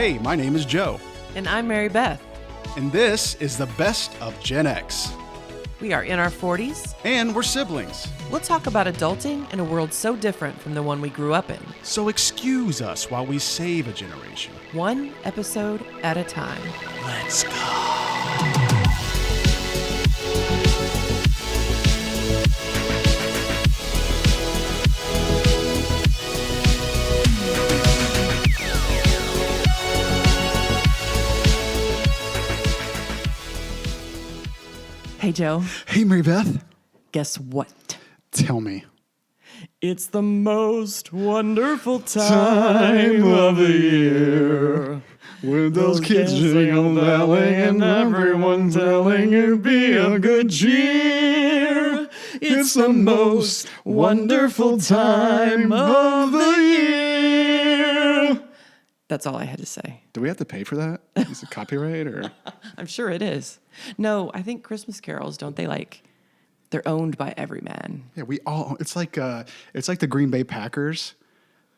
Hey, my name is Joe. And I'm Mary Beth. And this is the best of Gen X. We are in our 40s. And we're siblings. We'll talk about adulting in a world so different from the one we grew up in. So excuse us while we save a generation. One episode at a time. Let's go. Hey, Joe. Hey, Mary Beth. Guess what? Tell me. It's the most wonderful time of the year. With those kids jingle belling and everyone telling you be a good cheer. It's the most wonderful time of the year. That's all I had to say. Do we have to pay for that? Is it copyright or? I'm sure it is. No, I think Christmas carols, don't they they're owned by every man. Yeah, we all. It's like the Green Bay Packers.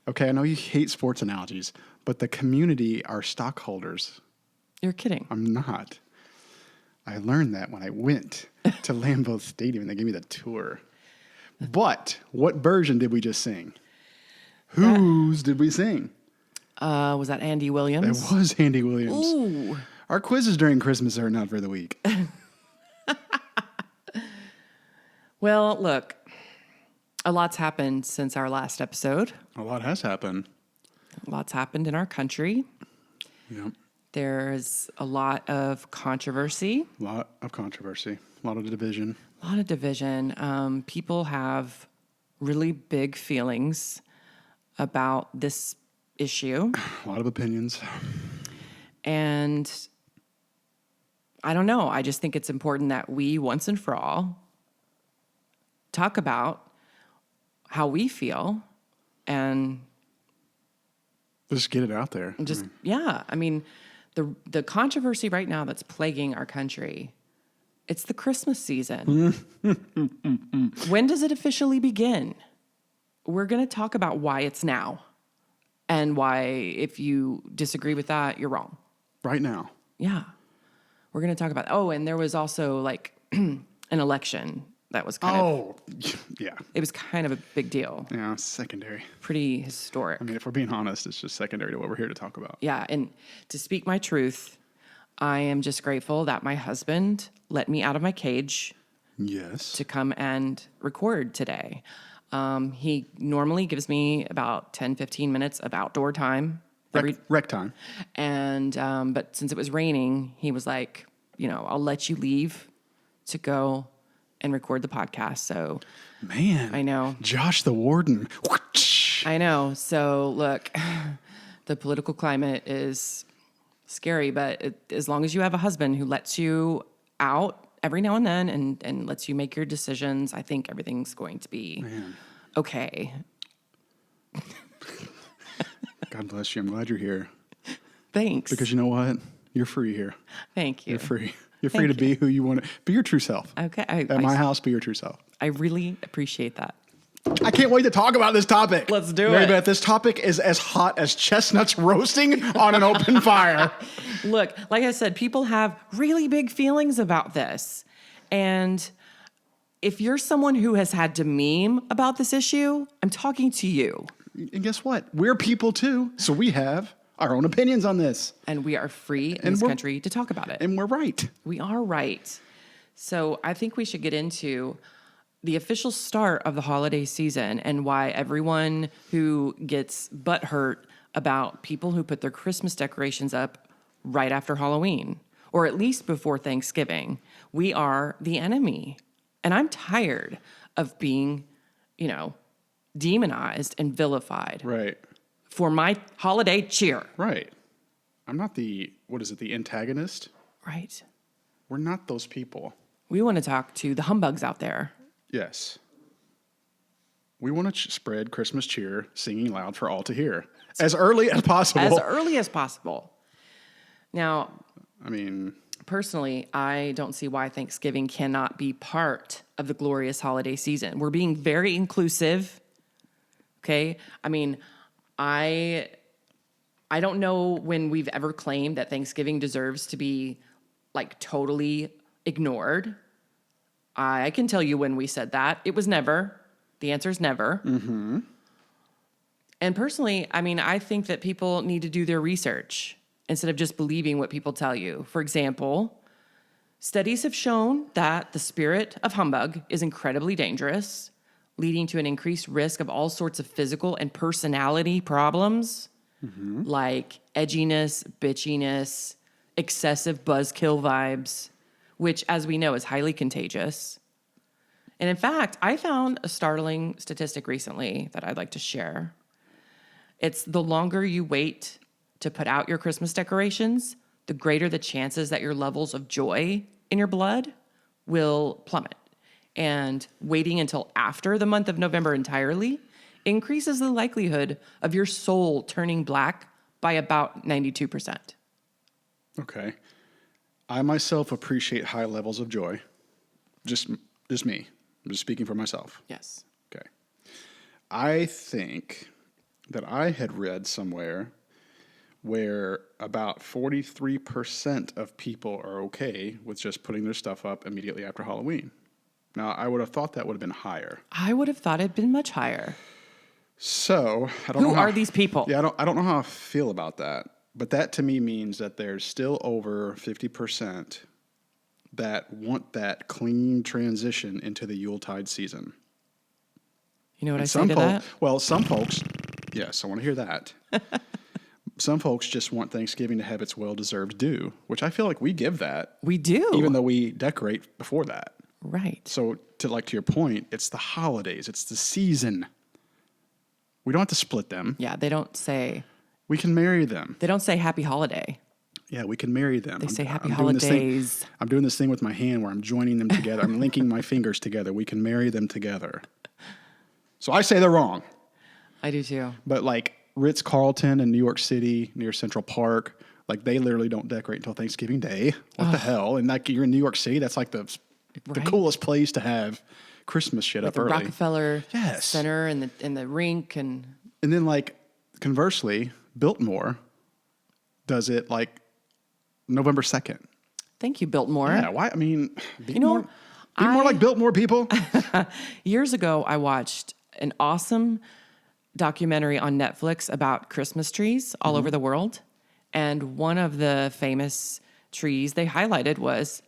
Okay, I know you hate sports analogies, but the community are stockholders. You're kidding. I'm not. I learned that when I went to Lambeau Stadium and they gave me the tour. But what version did we just sing? Whose did we sing? Was that Andy Williams? It was Andy Williams. Ooh. Our quizzes during Christmas are not for the weak. Well, look, a lot's happened since our last episode. A lot has happened. A lot's happened in our country. Yep. There's a lot of controversy. A lot of controversy. A lot of division. A lot of division. People have really big feelings about this issue. A lot of opinions. And I don't know. I just think it's important that we, once and for all, talk about how we feel and just get it out there. Just, yeah. I mean, the controversy right now that's plaguing our country, it's the Christmas season. When does it officially begin? We're going to talk about why it's now and why, if you disagree with that, you're wrong. Right now. Yeah. We're going to talk about, and there was also an election that was kind of, yeah. It was kind of a big deal. Yeah, it's secondary. Pretty historic. I mean, if we're being honest, it's just secondary to what we're here to talk about. Yeah, and to speak my truth, I am just grateful that my husband let me out of my cage. Yes. To come and record today. He normally gives me about 10, 15 minutes of outdoor time. Rec time. And, but since it was raining, he was like, I'll let you leave to go and record the podcast. So, man, I know. Josh the Warden. I know. So look, the political climate is scary, but as long as you have a husband who lets you out every now and then and lets you make your decisions, I think everything's going to be okay. God bless you. I'm glad you're here. Thanks. Because you know what? You're free here. Thank you. You're free. You're free to be who you want to. Be your true self. Okay. At my house, be your true self. I really appreciate that. I can't wait to talk about this topic. Let's do Mary it. Beth, this topic is as hot as chestnuts roasting on an open fire. Look, like I said, people have really big feelings about this. And if you're someone who has had to meme about this issue, I'm talking to you. And guess what? We're people too, so we have our own opinions on this. And we are free in this country to talk about it. And we're right. We are right. So I think we should get into the official start of the holiday season and why everyone who gets butthurt about people who put their Christmas decorations up right after Halloween, or at least before Thanksgiving, we are the enemy. And I'm tired of being, demonized and vilified. Right. For my holiday cheer. Right. I'm not the antagonist? Right. We're not those people. We want to talk to the humbugs out there. Yes. We want to spread Christmas cheer, singing loud for all to hear. As early as possible. As early as possible. Now, I mean, personally, I don't see why Thanksgiving cannot be part of the glorious holiday season. We're being very inclusive. Okay? I mean, I I don't know when we've ever claimed that Thanksgiving deserves to be like totally ignored. I can tell you when we said that. It was never. The answer is never. Mm-hmm. And personally, I mean, I think that people need to do their research instead of just believing what people tell you. For example, studies have shown that the spirit of humbug is incredibly dangerous, leading to an increased risk of all sorts of physical and personality problems like edginess, bitchiness, excessive buzzkill vibes, which, as we know, is highly contagious. And in fact, I found a startling statistic recently that I'd like to share. It's the longer you wait to put out your Christmas decorations, the greater the chances that your levels of joy in your blood will plummet. And waiting until after the month of November entirely increases the likelihood of your soul turning black by about 92%. Okay. I myself appreciate high levels of joy. Just me. I'm just speaking for myself. Yes. Okay. I think that I had read somewhere where about 43% of people are okay with just putting their stuff up immediately after Halloween. Now, I would have thought that would have been higher. I would have thought it'd been much higher. So, I don't know. Who are these people? Yeah, I don't know how I feel about that. But that to me means that there's still over 50% that want that clean transition into the Yuletide season. You know what And I say to that? Well, some folks, yes, I want to hear that. Some folks just want Thanksgiving to have its well-deserved due, which I feel like we give that. We do. Even though we decorate before that. Right. So to your point, it's the holidays. It's the season. We don't have to split them. Yeah, they don't say We can marry them. they don't say happy holiday. Yeah, we can marry them. They say happy doing this thing- holidays. I'm doing this thing with my hand where I'm joining them together. I'm linking my fingers together. We can marry them together. So I say they're wrong. I do too. But like Ritz-Carlton in New York City near Central Park, like they literally don't decorate until Thanksgiving Day. What the hell? And like you're in New York City, that's like the Right. coolest place to have Christmas shit With up the early. Rockefeller Yes. Center and the rink and And then like conversely, Biltmore does it like November 2nd. thank you, Biltmore. Yeah, why? I mean, be You know, more, be more like Biltmore people. Years ago, I watched an awesome documentary on Netflix about Christmas trees all over the world. And one of the famous trees they highlighted was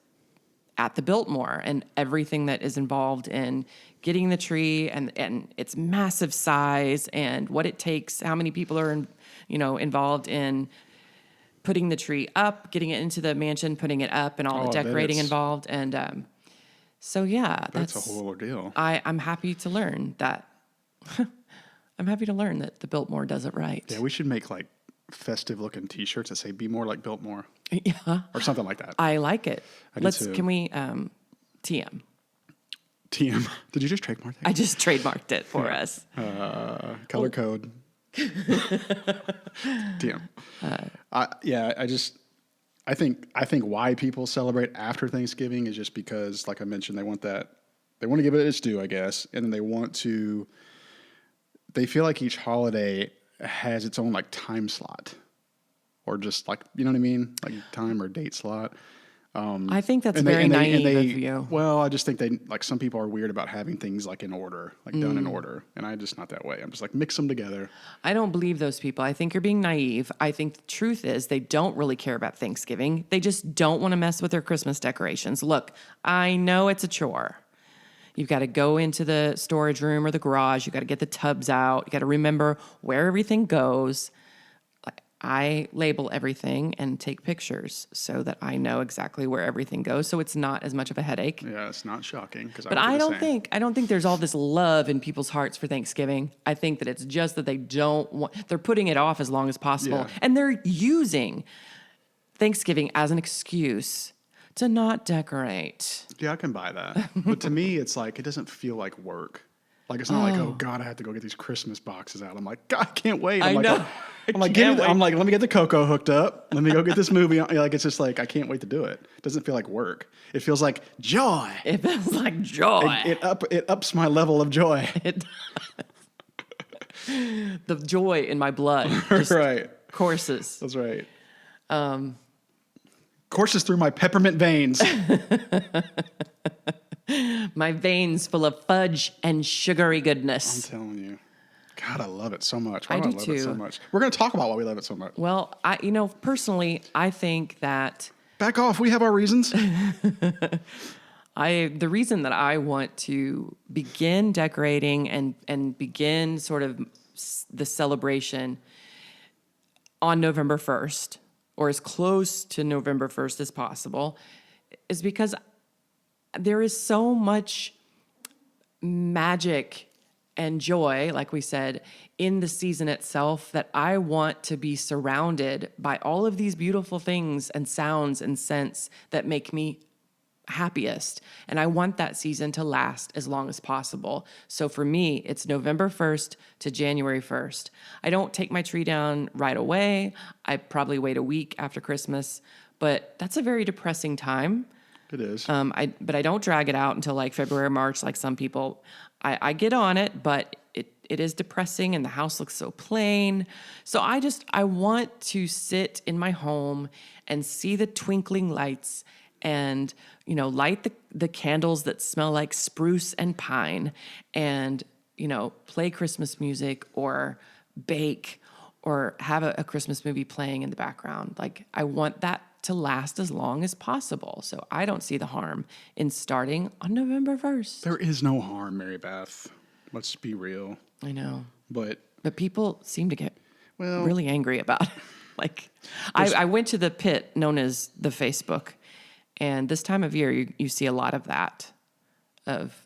at the Biltmore and everything that is involved in getting the tree and its massive size and what it takes, how many people are involved in putting the tree up, getting it into the mansion, putting it up, and all the decorating involved. And so, yeah, That's a whole ordeal. I'm happy to learn that. I'm happy to learn that the Biltmore does it right. Yeah, we should make like festive looking T-shirts that say "Be more like Biltmore" Yeah, or something like that. I like it. I do too. Can we TM? TM. Did you just trademark that? I just trademarked it for us. Color code. TM. I think why people celebrate after Thanksgiving is just because, like I mentioned, they want to give it its due, I guess, and then they feel like each holiday has its own like time slot, or just like, you know what I mean, like time or date slot. I think that's very naive of you. Well, I just think some people are weird about having things like in order, like done in order. And I'm just not that way. I'm just like, mix them together. I don't believe those people. I think you're being naive. I think the truth is they don't really care about Thanksgiving. They just don't want to mess with their Christmas decorations. Look, I know it's a chore. You've got to go into the storage room or the garage. You've got to get the tubs out. You got to remember where everything goes. I label everything and take pictures so that I know exactly where everything goes. So it's not as much of a headache. Yeah, it's not shocking. But I don't think there's all this love in people's hearts for Thanksgiving. I think that it's just that they're putting it off as long as possible. Yeah. And they're using Thanksgiving as an excuse to not decorate. Yeah, I can buy that. But to me, it's like, it doesn't feel like work. Like, it's not like, oh God, I have to go get these Christmas boxes out. I'm like, God, I can't wait. I know. I'm like, let me get the cocoa hooked up. Let me go get this movie. Like, it's just like, I can't wait to do it. It doesn't feel like work. It feels like joy. It feels like joy. It ups my level of joy. The joy in my blood just Right. courses. That's right. Courses through my peppermint veins. My veins full of fudge and sugary I'm goodness. telling you. God, I love it so much. Why I do I do love it so too. much? We're going to talk about why we love it so much. Well, personally, I think that Back off. We have our reasons. the reason that I want to begin decorating and begin sort of the celebration on November 1st, or as close to November 1st as possible, is because there is so much magic and joy, like we said, in the season itself, that I want to be surrounded by all of these beautiful things and sounds and scents that make me happiest. And I want that season to last as long as possible. So for me, it's November 1st to January 1st. I don't take my tree down right away. I probably wait a week after Christmas, but that's a very depressing time. It is. But I don't drag it out until like February, March, like some people. I get on it, but it is depressing and the house looks so plain. So I want to sit in my home and see the twinkling lights and, light the candles that smell like spruce and pine and, play Christmas music or bake or have a Christmas movie playing in the background. Like, I want that to last as long as possible. So I don't see the harm in starting on November 1st. There is no harm, Mary Beth. Let's be real. I know. But people seem to get really angry about it. Like, I went to the pit known as the Facebook, and this time of year, you see a lot of that, of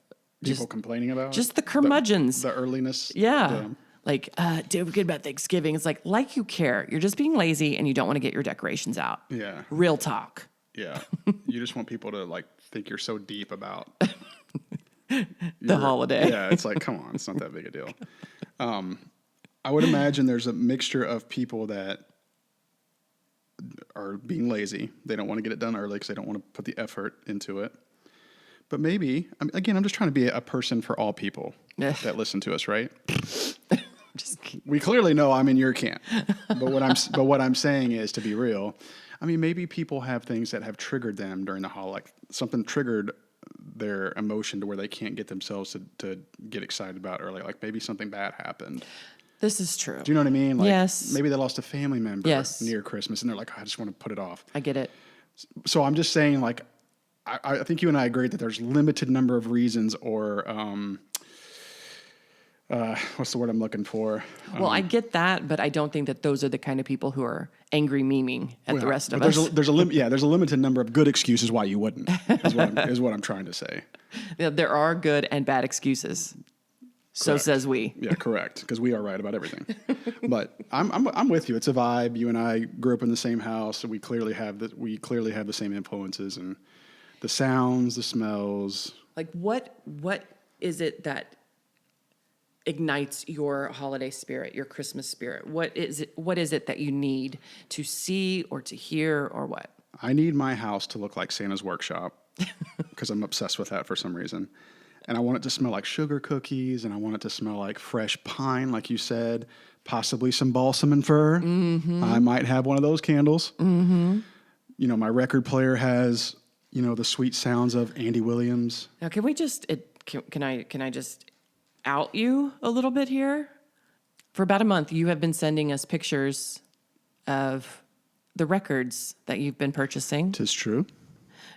people complaining about just the curmudgeons. The earliness. Yeah. Like, don't forget about Thanksgiving. It's like you care. You're just being lazy and you don't want to get your decorations out. Yeah. Real talk. Yeah. You just want people to think you're so deep about the holiday. Yeah. It's like, come on, it's not that big a deal. I would imagine there's a mixture of people that are being lazy. They don't want to get it done early because they don't want to put the effort into it. But maybe, again, I'm just trying to be a person for all people that listen to us, right? We clearly know I'm in your camp. But what I'm saying is, to be real, maybe people have things that have triggered them during the holiday. Like something triggered their emotion to where they can't get themselves to get excited about early. Like maybe something bad happened. This is true. Do you know what I mean? Yes. Maybe they lost a family member near Christmas and they're like, I just want to put it off. I get it. So I'm just saying, I think you and I agree that there's limited number of reasons or what's the word I'm looking for? Well, I get that, but I don't think that those are the kind of people who are angry memeing at the rest of us. There's a limited number of good excuses why you wouldn't, is what I'm trying to say. Yeah, there are good and bad excuses. So says we. Yeah, correct. Because we are right about everything. But I'm with you. It's a vibe. You and I grew up in the same house, and we clearly have the same influences and the sounds, the smells. Like what is it that ignites your holiday spirit, your Christmas spirit? What is it that you need to see or to hear or what? I need my house to look like Santa's workshop because I'm obsessed with that for some reason. And I want it to smell like sugar cookies, and I want it to smell like fresh pine, like you said, possibly some balsam and fir. Mm-hmm. I might have one of those candles. Mm-hmm. My record player has, the sweet sounds of Andy Williams. Now, can we just can I just out you a little bit here? For about a month, you have been sending us pictures of the records that you've been purchasing. 'Tis true.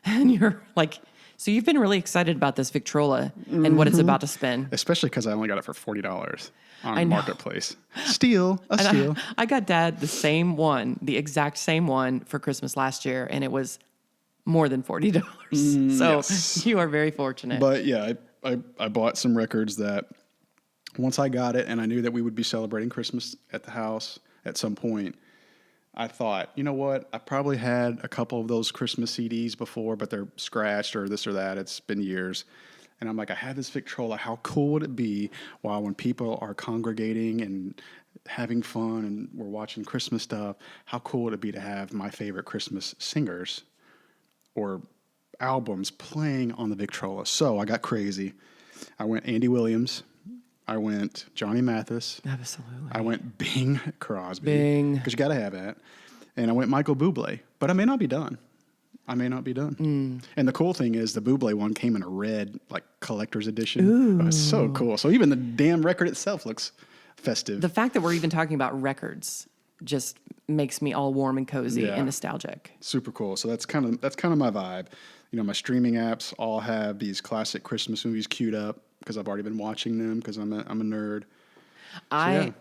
And you're like, so you've been really excited about this Victrola and what it's about to spin. Especially because I only got it for $40 on Marketplace. Steal. I got Dad the exact same one for Christmas last year, and it was more than $40. So yes. You are very fortunate. But yeah, I bought some records that once I got it and I knew that we would be celebrating Christmas at the house at some point, I thought, you know what? I probably had a couple of those Christmas CDs before, but they're scratched or this or that. It's been years. And I'm like, I have this Victrola. How cool would it be when people are congregating and having fun and we're watching Christmas stuff? How cool would it be to have my favorite Christmas singers or albums playing on the Victrola? So I got crazy. I went Andy Williams, I went Johnny Mathis. Absolutely. I went Bing Crosby. Bing. Because you got to have that. And I went Michael Bublé. But I may not be done. And the cool thing is the Bublé one came in a red, like, collector's edition. Ooh. Oh, it's so cool. So even the damn record itself looks festive. The fact that we're even talking about records just makes me all warm and cozy Yeah. and nostalgic. Super cool. So that's kind of my vibe. You know, my streaming apps all have these classic Christmas movies queued up because I've already been watching them because I'm a nerd. I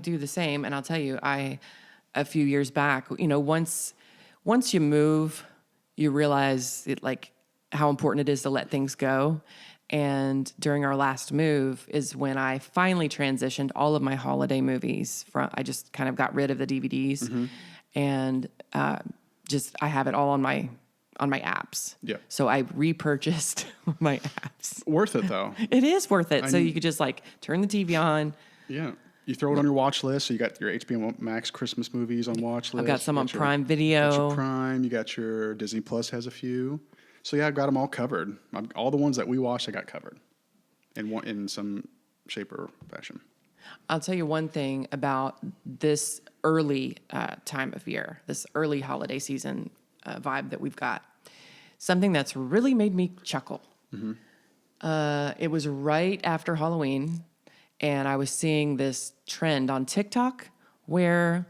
do the same, and I'll tell you, a few years back, you know, once you move, you realize how important it is to let things go. And during our last move is when I finally transitioned all of my holiday movies I just kind of got rid of the DVDs and I have it all on my apps. Yeah. So I repurchased my apps. Worth it though. It is worth it. So you could just turn the TV on. Yeah. You throw it on your watch list. So you got your HBO Max Christmas movies on watch list. I've got some on Prime You Video. got your Prime. You got your Disney Plus has a few. So yeah, I've got them all covered. All the ones that we watched, I got covered in some shape or fashion. I'll tell you one thing about this early time of year, this early holiday season vibe that we've got. Something that's really made me chuckle. It was right after Halloween, and I was seeing this trend on TikTok where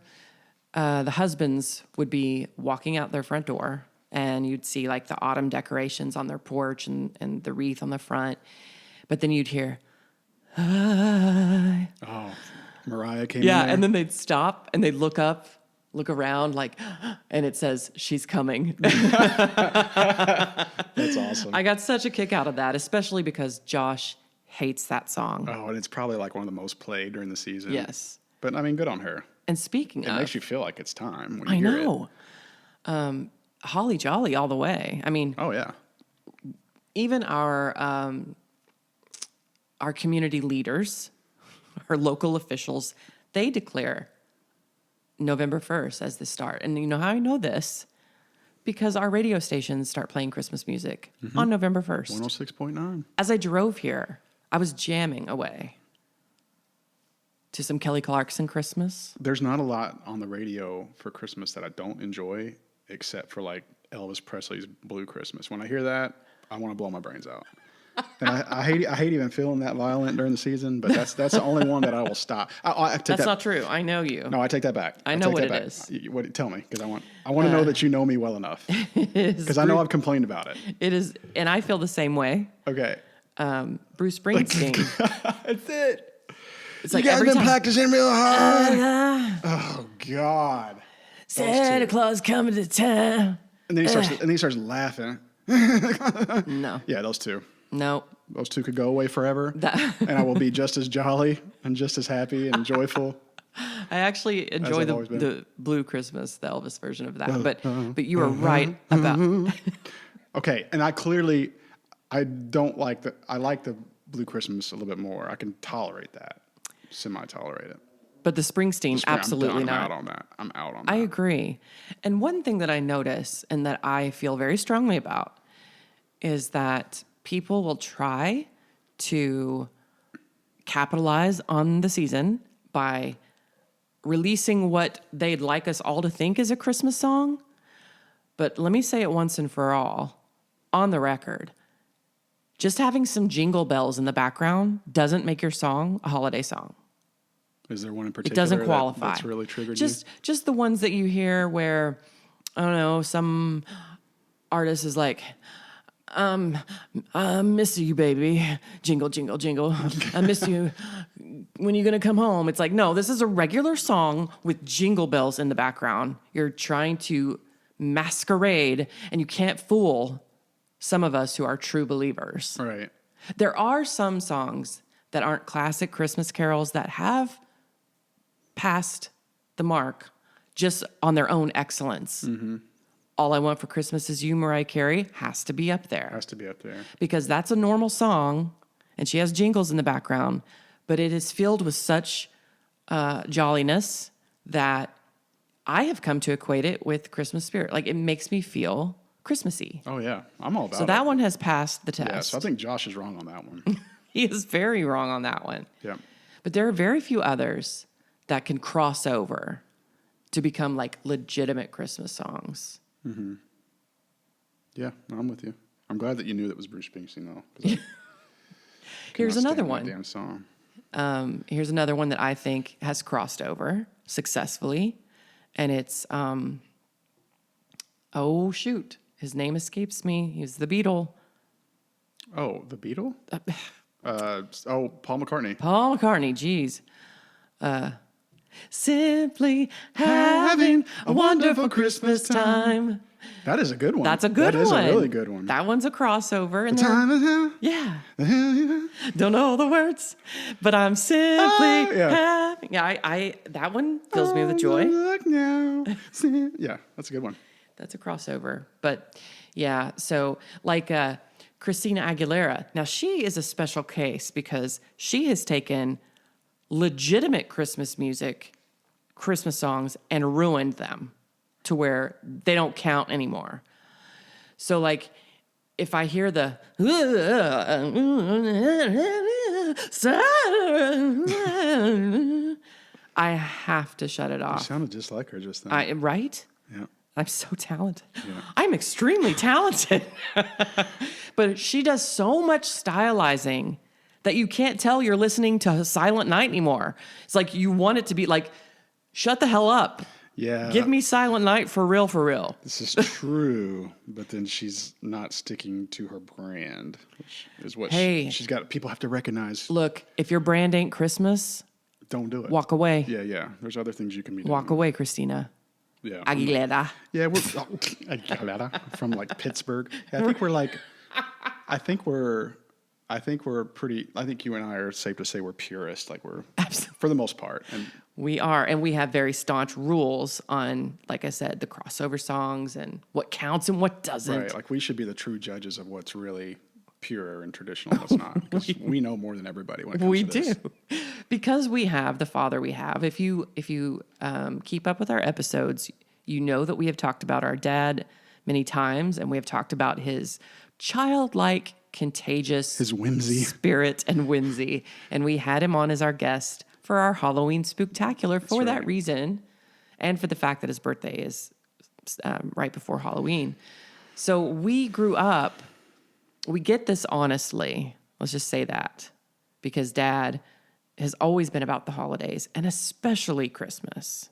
the husbands would be walking out their front door, and you'd see the autumn decorations on their porch and the wreath on the front. But then you'd hear, "Hi." Oh, Mariah came Yeah, in there. and then they'd stop and they'd look around and it says, "She's coming." That's awesome. I got such a kick out of that, especially because Josh hates that song. Oh, and it's probably one of the most played during the season. Yes. But I mean, good on her. And speaking It of, makes you feel like it's time when you I hear it. know. Holly Jolly all the way. I mean, Oh yeah. even our community leaders, our local officials, they declare November 1st as the start. And you know how I know this? Because our radio stations start playing Christmas music on November 1st. 106.9. As I drove here, I was jamming away to some Kelly Clarkson Christmas. There's not a lot on the radio for Christmas that I don't enjoy, except for Elvis Presley's Blue Christmas. When I hear that, I want to blow my brains out. And I hate even feeling that violent during the season, but that's the only one that I will stop. I take That's that. not true. I know you. No, I take that back. I know take what that it back. is. Tell me, because I want to know that you know me well enough. Because I know I've complained about it. It is, and I feel the same way. Okay. Bruce Springsteen. That's it. It's You guys every been time. practicing real hard. Oh God. Santa Claus coming to town. And then he starts laughing. No. Yeah, those two. No. Those two could go away forever, and I will be just as jolly and just as happy and joyful. I actually enjoy I've always been. the Blue Christmas, the Elvis version of that. But you are right about. Okay, and I don't like I like the Blue Christmas a little bit more. I can tolerate that, semi-tolerate it. But the Springsteen, absolutely I'm not. out on that. I'm out on that. I agree. And one thing that I notice and that I feel very strongly about is that people will try to capitalize on the season by releasing what they'd like us all to think is a Christmas song. But let me say it once and for all, on the record, just having some jingle bells in the background doesn't make your song a holiday song. Is there one in particular It doesn't qualify. that's really triggered just the ones that you hear where, I don't know, some artist is like, I miss you, baby. Jingle, jingle, jingle. I miss you. When you gonna come home? It's like, no, this is a regular song with jingle bells in the background. You're trying to masquerade, and you can't fool some of us who are true believers. you? Right. There are some songs that aren't classic Christmas carols that have passed the mark just on their own excellence. Mm-hmm. All I Want for Christmas Is You, Mariah Carey, has to be up there. Has to be up there. Because that's a normal song, and she has jingles in the background, but it is filled with such jolliness that I have come to equate it with Christmas spirit. It makes me feel Christmassy. Oh yeah, I'm all about it. So that one has passed the test. Yeah, so I think Josh is wrong on that one. He is very wrong on that one. Yeah. But there are very few others that can cross over to become like legitimate Christmas songs. Yeah, no, I'm with you. I'm glad that you knew that was Bruce Springsteen, though. 'Cause I Here's cannot another stand that one. damn song. Here's another one that I think has crossed over successfully. And it's, oh, shoot. His name escapes me. He's the Beatle. Oh, the Beatle? Paul McCartney. Paul McCartney, geez. Simply having a wonderful Christmas time. That is a good one. That's a good one. That is a really good one. That one's a crossover. And Time is now. yeah. The hell yeah. Don't know the words, but I'm simply yeah. having. Yeah, I that one fills me with joy. Look now. Yeah, that's a good one. That's a crossover. But yeah, so like Christina Aguilera. Now she is a special case because she has taken legitimate Christmas music, Christmas songs, and ruined them to where they don't count anymore. So like if I hear the I have to shut it You off. sounded just like her just then. Right? Yeah. I'm so talented. Yeah. I'm extremely talented. But she does so much stylizing that you can't tell you're listening to Silent Night anymore. It's like you want it to be like, shut the hell up. Yeah. Give me Silent Night for real, for real. This is true, but then she's not sticking to her brand, which is what she's got. People have to recognize. Look, if your brand ain't Christmas, Don't do it. walk away. Yeah. There's other things you can be doing. Walk away, Christina Yeah. Aguilera. Yeah, we're Aguilera from like Pittsburgh. Yeah, I think we're like, I think we're pretty. I think you and I are safe to say we're purists. Like we're for the most part, and We are, and we have very staunch rules on, like I said, the crossover songs and what counts and what doesn't. right. Like we should be the true judges of what's really pure and traditional. What's not, because we know more than everybody when it comes We to this. do, because we have the Father we have. If you keep up with our episodes, you know that we have talked about our dad many times, and we have talked about his childlike, contagious, His whimsy. spirit and whimsy, and we had him on as our guest for our Halloween spooktacular for that right. reason, and for the fact that his birthday is right before Halloween. So we grew up. We get this honestly. Let's just say that, because Dad has always been about the holidays, and especially Christmas.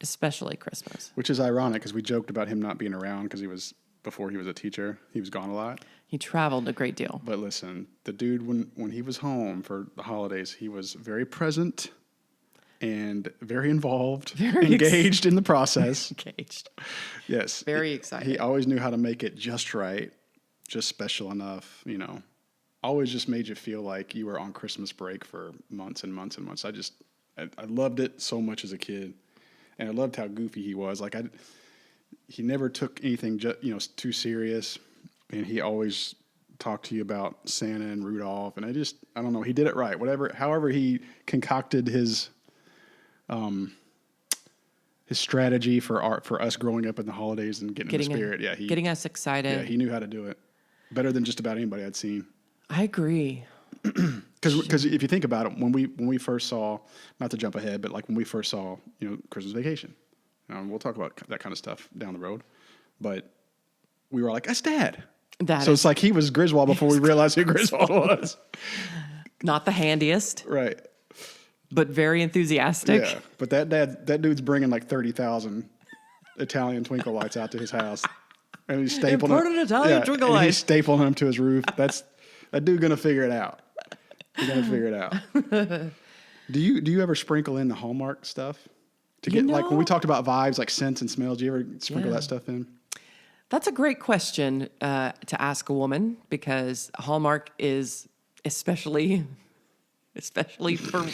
Especially Christmas. Which is ironic because we joked about him not being around because before he was a teacher, he was gone a lot. He traveled a great deal. But listen, the dude, when he was home for the holidays, he was very present and very involved, engaged in the process. Engaged. Yes. Very excited. He always knew how to make it just right, just special enough, Always just made you feel like you were on Christmas break for months and months and months. I loved it so much as a kid. And I loved how goofy he was. Like he never took anything too serious, and he always talked to you about Santa and Rudolph. And I don't know, he did it right. However he concocted his strategy for us growing up in the holidays and getting in the spirit. Getting us excited. Yeah, he knew how to do it better than just about anybody I'd seen. I agree. Because if you think about it, when we first saw, not to jump ahead, but like when we first saw, Christmas Vacation, we'll talk about that kind of stuff down the road, but we were like, that's Dad. It's like he was Griswold before we realized who Griswold was. Not the handiest, Right. but very enthusiastic. Yeah, but that dude's bringing like 30,000 Italian twinkle lights out to his house, and he's stapling Imported Italian twinkle and lights. he's stapling them to his roof. That dude gonna figure it out. He's gonna figure it out. Do you ever sprinkle in the Hallmark stuff to get like when we talked about vibes like scents and smells? Do you ever sprinkle that stuff in? That's a great question to ask a woman, because Hallmark is especially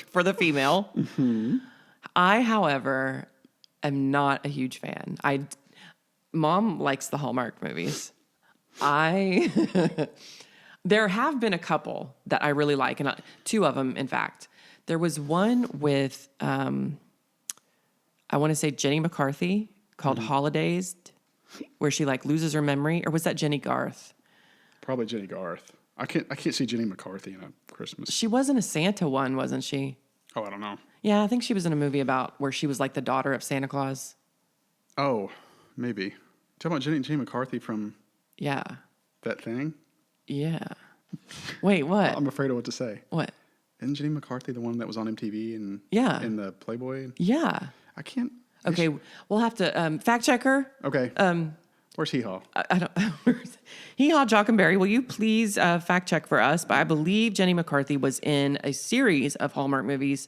for the female. Mm-hmm. I, however, am not a huge fan. Mom likes the Hallmark movies. There have been a couple that I really like, and two of them, in fact. There was one with, I want to say Jenny McCarthy, called Holidays, where she like loses her memory, or was that Jenny Garth? Probably Jenny Garth. I can't see Jenny McCarthy in a Christmas. She was in a Santa one, wasn't she? Oh, I don't know. Yeah, I think she was in a movie about where she was like the daughter of Santa Claus. Oh, maybe. Talking about Jenny McCarthy from Yeah. that thing? Yeah. Wait, what? I'm afraid of what to say. What? Isn't Jenny McCarthy the one that was on MTV and Yeah. in the Playboy? Yeah. I can't. Okay, we'll have to fact check her. Okay. Where's Hee Haw? I don't. Hee Haw Jockenberry, will you please fact check for us? But I believe Jenny McCarthy was in a series of Hallmark movies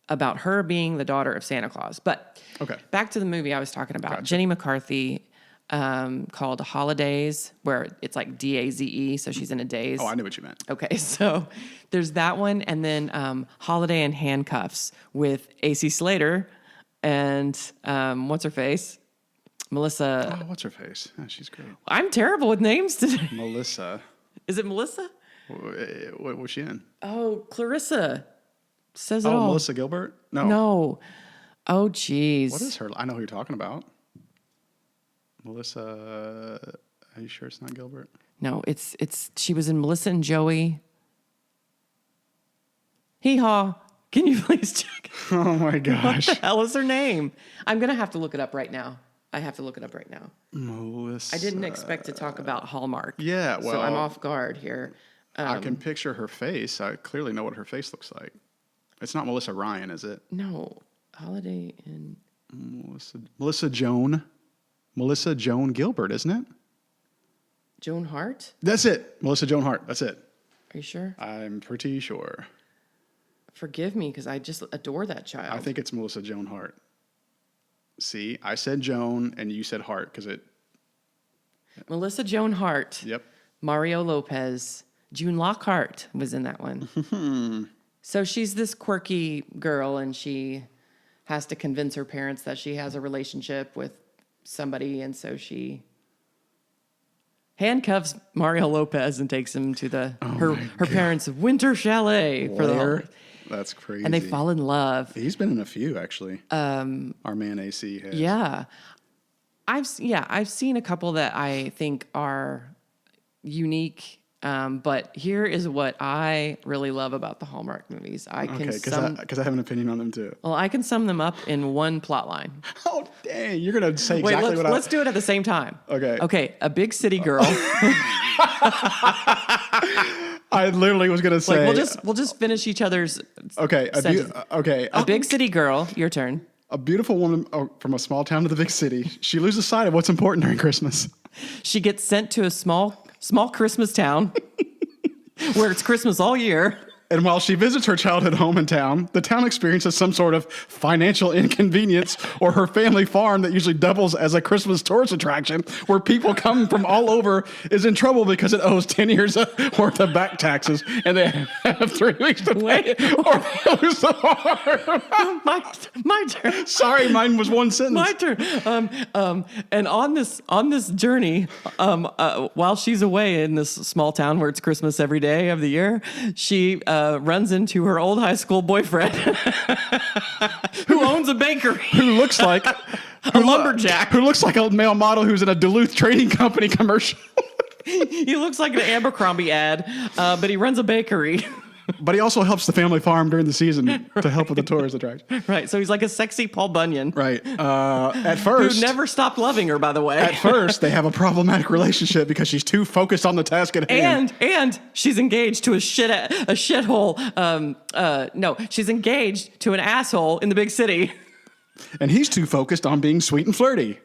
about her being the daughter of Santa Claus. But Okay. back to the movie I was talking about. Gotcha. Jenny McCarthy, called Holidays, where it's like DAZE, so she's in a daze. Oh, I knew what you meant. Okay, so there's that one, and then Holiday in Handcuffs with AC Slater and what's her face? Melissa. Oh, what's her face? Oh, she's great. I'm terrible with names today. Melissa. Is it Melissa? What was she in? Oh, Clarissa. Says it Oh, all. Melissa Gilbert? No. No. Oh, jeez. What is her? I know who you're talking about. Melissa. Are you sure it's not Gilbert? No, it's. She was in Melissa and Joey. Hee haw. Can you please check? Oh my gosh. What the hell is her name? I'm gonna have to look it up right now. I have to look it up right now. Melissa. I didn't expect to talk about Hallmark. Yeah, so I'm off guard here. I can picture her face. I clearly know what her face looks like. It's not Melissa Ryan, is it? No, Holiday in Melissa Joan Gilbert, isn't it? Joan Hart. That's it. Melissa Joan Hart. That's it. Are you sure? I'm pretty sure. Forgive me, because I just adore that child. I think it's Melissa Joan Hart. See, I said Joan and you said Hart because it. Melissa Joan Hart. Yep. Mario Lopez. June Lockhart was in that one. So she's this quirky girl, and she has to convince her parents that she has a relationship with somebody, and so she handcuffs Mario Lopez and takes him to her parents' winter chalet for the holiday. That's crazy. And they fall in love. He's been in a few actually. Our man AC has. Yeah. I've seen a couple that I think are unique. But here is what I really love about the Hallmark movies. Because I have an opinion on them too. Well, I can sum them up in one plot line. Oh dang! You're gonna say exactly what I. Let's do it at the same time. Okay. Okay. A big city girl. I literally was gonna say. We'll just finish each other's. Okay. A big city girl. Your turn. A beautiful woman from a small town to the big city. She loses sight of what's important during Christmas. She gets sent to a small Christmas town where it's Christmas all year. And while she visits her childhood home in town, the town experiences some sort of financial inconvenience, or her family farm that usually doubles as a Christmas tourist attraction where people come from all over is in trouble because it owes 10 years worth of back taxes and they have 3 weeks to pay or they lose the farm. My turn. Sorry, mine was one sentence. My turn. And on this journey, while she's away in this small town where it's Christmas every day of the year, she runs into her old high school boyfriend who owns a bakery. Who looks like a lumberjack. Who looks like a male model who's in a Duluth Trading Company commercial. He looks like an Abercrombie ad, but he runs a bakery. But he also helps the family farm during the season to help with the tourist attraction. Right. So he's like a sexy Paul Bunyan. Right. At first. Who never stopped loving her, by the way. At first, they have a problematic relationship because she's too focused on the task at hand. And she's engaged to a shithole. No, she's engaged to an asshole in the big city. And he's too focused on being sweet and flirty.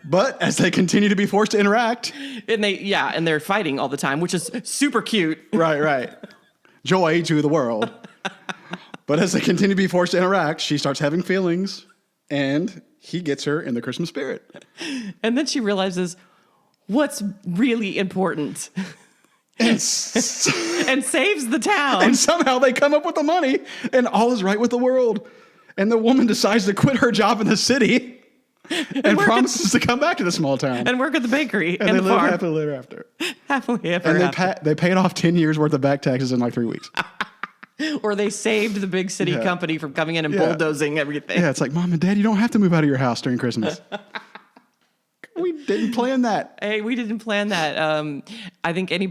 But as they continue to be forced to interact. And they're fighting all the time, which is super cute. Right. Joy to the world. But as they continue to be forced to interact, she starts having feelings, and he gets her in the Christmas spirit. And then she realizes what's really important. And saves the town. And somehow they come up with the money, and all is right with the world. And the woman decides to quit her job in the city and promises to come back to the small town. And work at the bakery. And they live happily ever after. Happily ever after. And they paid off 10 years worth of back taxes in like 3 weeks. Or they saved the big city company from coming in and bulldozing everything. Yeah, it's like, Mom and Dad, you don't have to move out of your house during Christmas. We didn't plan that. Hey, we didn't plan that. I think any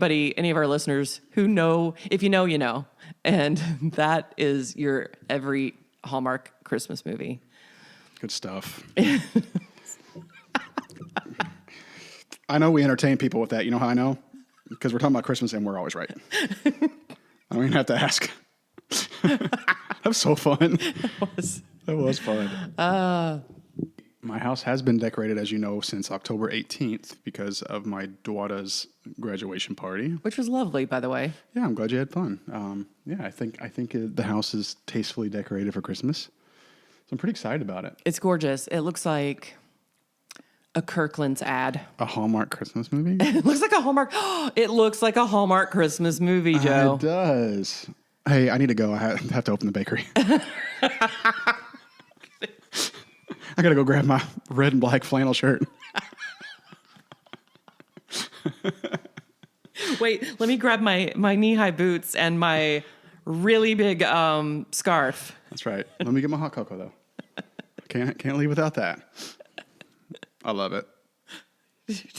of our listeners who know, if you know, you know. And that is your every Hallmark Christmas movie. Good stuff. I know we entertain people with that. You know how I know? Because we're talking about Christmas and we're always right. I don't even have to ask. That was so fun. That was fun. My house has been decorated, as you know, since October 18th because of my daughter's graduation party. Which was lovely, by the way. Yeah, I'm glad you had fun. I think the house is tastefully decorated for Christmas. So I'm pretty excited about it. It's gorgeous. It looks like a Kirkland's ad. A Hallmark Christmas movie? It looks like a Hallmark. It looks like a Hallmark Christmas movie, Joe. It does. Hey, I need to go. I have to open the bakery. I got to go grab my red and black flannel shirt. Wait, let me grab my knee-high boots and my really big scarf. That's right. Let me get my hot cocoa, though. Can't leave without that. I love it. Sorry.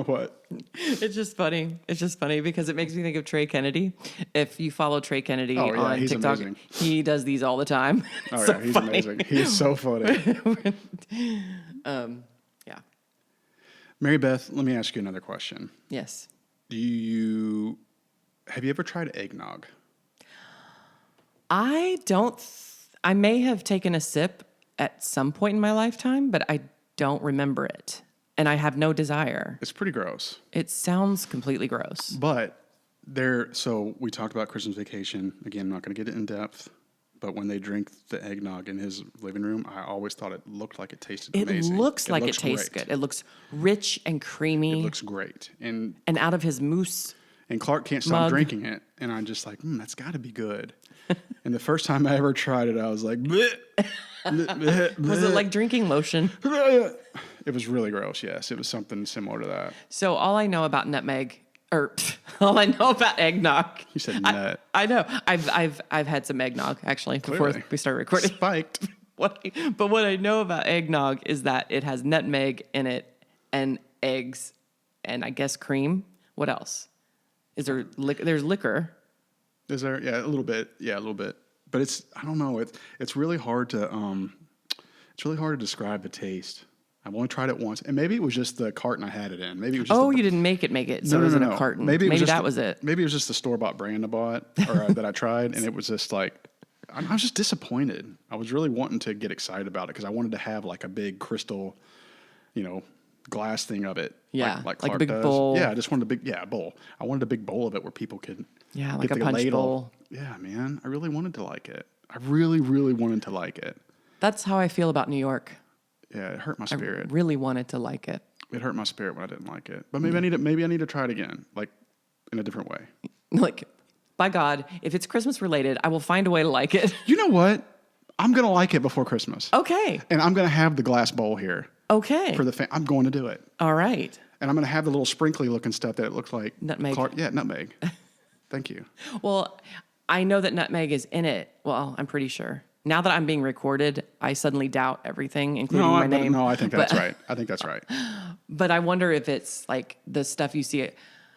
What? It's just funny. It's just funny because it makes me think of Trey Kennedy. If you follow Trey Kennedy on he's TikTok, amazing. He does these all the time. Oh, So yeah, he's funny. amazing. He's so funny. Yeah. Mary Beth, let me ask you another question. Yes. Have you ever tried eggnog? I may have taken a sip at some point in my lifetime, but I don't remember it. And I have no desire. It's pretty gross. It sounds completely gross. But so we talked about Christmas Vacation. Again, I'm not going to get it in depth. But when they drink the eggnog in his living room, I always thought it looked like it tasted amazing. It looks like it tastes great. good. It looks rich and creamy. It looks great. And out of his mousse. And Clark can't stop mug. drinking it. And I'm just like, that's got to be good. And the first time I ever tried it, I was like, bleh, bleh, bleh, Was it like drinking lotion? bleh. It was really gross, yes. It was something similar to that. So all I know about nutmeg, or all I know about eggnog. You said nut. I know. I've had some eggnog actually before Clearly. we started recording. Spiked. But what I know about eggnog is that it has nutmeg in it and eggs and I guess cream. What else? Is there there's liquor? Is there? Yeah, a little bit. Yeah, a little bit. But I don't know. It's really hard to describe the taste. I've only tried it once, and maybe it was just the carton I had it in. Maybe it was just You didn't make it, so no, it was in no. a carton. Maybe that was it. Maybe it was just the store-bought brand I bought or that I tried, and it was just like I was just disappointed. I was really wanting to get excited about it because I wanted to have like a big crystal, glass thing of it. Yeah, like like a Clark big does. bowl. Yeah, I just wanted a bowl. I wanted a big bowl of it where people could Like get a the punch ladle. bowl. Yeah, man, I really wanted to like it. I really, really wanted to like it. That's how I feel about New York. Yeah, it hurt my spirit. I really wanted to like it. It hurt my spirit when I didn't like it. But maybe I need to try it again, like in a different way. Like, by God, if it's Christmas related, I will find a way to like it. You know what? I'm gonna like it before Christmas. Okay. And I'm gonna have the glass bowl here. Okay. For the I'm going to do it. All right. And I'm gonna have the little sprinkly looking stuff that it looks like Nutmeg. Nutmeg. Thank you. Well, I know that nutmeg is in it. Well, I'm pretty sure. Now that I'm being recorded, I suddenly doubt everything, including my name. No, I think that's right. I think that's right. But I wonder if it's like the stuff you see,